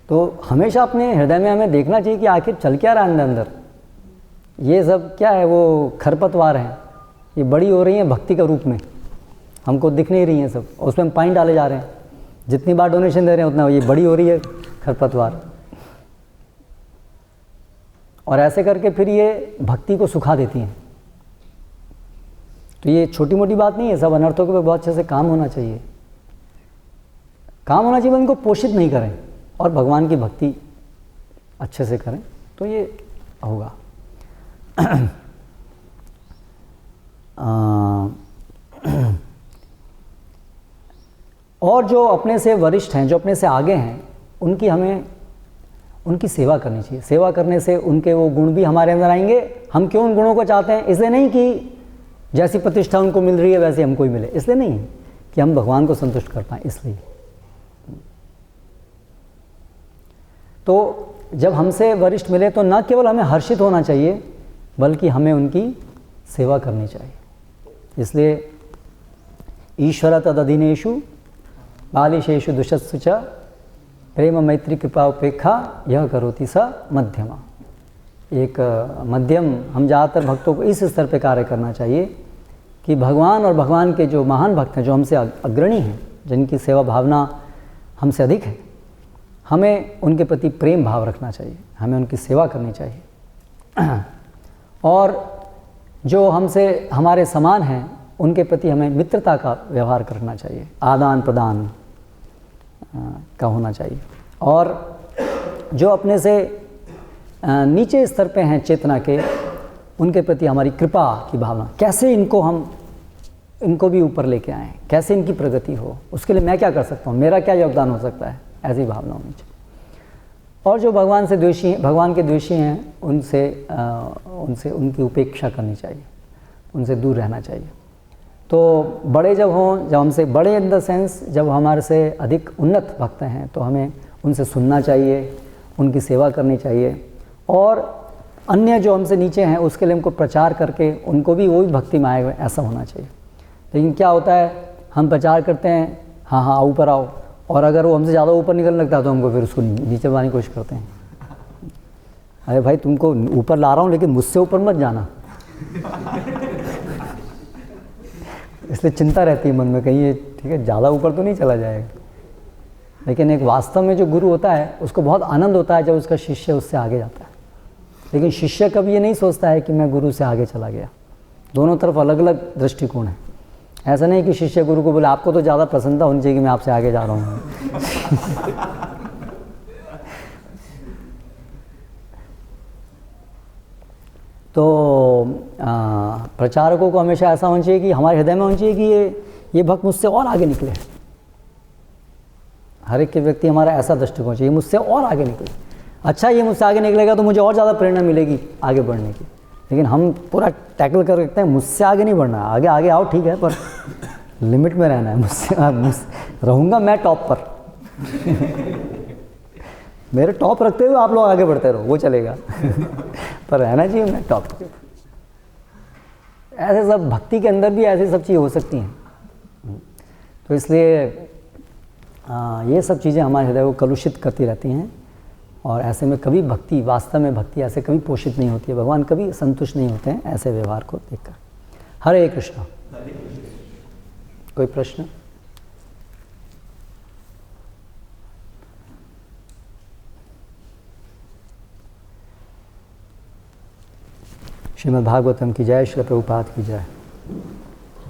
तो हमेशा अपने हृदय में हमें देखना चाहिए कि आखिर चल क्या रहा है अंदर अंदर। ये सब क्या है, वो खरपतवार हैं, ये बड़ी हो रही हैं भक्ति का रूप में, हमको दिख नहीं रही हैं सब, और उसमें हम पानी डाले जा रहे हैं। जितनी बार डोनेशन दे रहे हैं उतना ये बड़ी हो रही है खरपतवार। और ऐसे करके फिर ये भक्ति को सुखा देती हैं। तो ये छोटी मोटी बात नहीं है, सब अनर्थों के बहुत अच्छे से काम होना चाहिए। काम होना चाहिए, इनको पोषित नहीं करें और भगवान की भक्ति अच्छे से करें तो ये होगा। और जो अपने से वरिष्ठ हैं, जो अपने से आगे हैं, उनकी सेवा करनी चाहिए। सेवा करने से उनके वो गुण भी हमारे अंदर आएंगे। हम क्यों उन गुणों को चाहते हैं? इसलिए नहीं कि जैसी प्रतिष्ठा उनको मिल रही है वैसे हमको ही मिले, इसलिए नहीं कि हम भगवान को संतुष्ट कर पाएँ, इसलिए। तो जब हमसे वरिष्ठ मिले तो न केवल हमें हर्षित होना चाहिए बल्कि हमें उनकी सेवा करनी चाहिए। इसलिए ईश्वर तदधीनेषु बालिशेषु दुष्टसु च प्रेम मैत्री कृपा उपेक्षा यह करोति स मध्यमा। एक मध्यम, हम ज़्यादातर भक्तों को इस स्तर पे कार्य करना चाहिए कि भगवान और भगवान के जो महान भक्त हैं, जो हमसे अग्रणी हैं, जिनकी सेवा भावना हमसे अधिक है, हमें उनके प्रति प्रेम भाव रखना चाहिए, हमें उनकी सेवा करनी चाहिए। और जो हमसे हमारे समान हैं उनके प्रति हमें मित्रता का व्यवहार करना चाहिए, आदान प्रदान का होना चाहिए। और जो अपने से नीचे स्तर पे हैं चेतना के, उनके प्रति हमारी कृपा की भावना, कैसे इनको भी ऊपर लेके आएँ, कैसे इनकी प्रगति हो, उसके लिए मैं क्या कर सकता हूँ, मेरा क्या योगदान हो सकता है, ऐसी भावना होनी चाहिए। और जो भगवान के द्वेषी हैं उनसे उनकी उपेक्षा करनी चाहिए, उनसे दूर रहना चाहिए। तो बड़े जब हों, जब हमसे बड़े इन द सेंस जब हमारे से अधिक उन्नत भक्त हैं तो हमें उनसे सुनना चाहिए, उनकी सेवा करनी चाहिए। और अन्य जो हमसे नीचे हैं उसके लिए हमको प्रचार करके उनको भी वो भी भक्ति में आए, ऐसा होना चाहिए। लेकिन क्या होता है, हम प्रचार करते हैं, हाँ ऊपर आओ, और अगर वो हमसे ज़्यादा ऊपर निकलने लगता है तो हमको फिर उसको नीचे लाने की कोशिश करते हैं। अरे भाई तुमको ऊपर ला रहा हूँ लेकिन मुझसे ऊपर मत जाना। इसलिए चिंता रहती है मन में, कहीं ये ठीक है ज़्यादा ऊपर तो नहीं चला जाएगा। लेकिन एक वास्तव में जो गुरु होता है उसको बहुत आनंद होता है जब उसका शिष्य उससे आगे जाता है। लेकिन शिष्य कभी ये नहीं सोचता है कि मैं गुरु से आगे चला गया। दोनों तरफ अलग अलग दृष्टिकोण है। ऐसा नहीं कि शिष्य गुरु को बोले आपको तो ज़्यादा प्रसन्नता होनी चाहिए कि मैं आपसे आगे जा रहा हूँ। तो प्रचारकों को हमेशा ऐसा होना चाहिए कि हमारे हृदय में होना चाहिए कि ये भक्त मुझसे और आगे निकले। हर एक के व्यक्ति हमारा ऐसा दृष्टिकोण चाहिए, मुझसे और आगे निकले। अच्छा ये मुझसे आगे निकलेगा तो मुझे और ज़्यादा प्रेरणा मिलेगी आगे बढ़ने की। लेकिन हम पूरा टैकल कर रखते हैं, मुझसे आगे नहीं बढ़ना है। आगे आओ ठीक है, पर लिमिट में रहना है। मुझसे रहूँगा मैं टॉप पर। मेरे टॉप रखते हुए आप लोग आगे बढ़ते रहो, वो चलेगा। पर रहना चाहिए मैं टॉप पे। ऐसे सब भक्ति के अंदर भी ऐसी सब चीज़ें हो सकती हैं। तो इसलिए ये सब चीज़ें हमारे हृदय को कलुषित करती रहती हैं। और ऐसे में कभी भक्ति, वास्तव में भक्ति ऐसे कभी पोषित नहीं होती है। भगवान कभी संतुष्ट नहीं होते हैं ऐसे व्यवहार को देखकर। हरे कृष्ण। कोई प्रश्न? श्रीमद् भागवतम की जय, श्री प्रभुपाद की जय।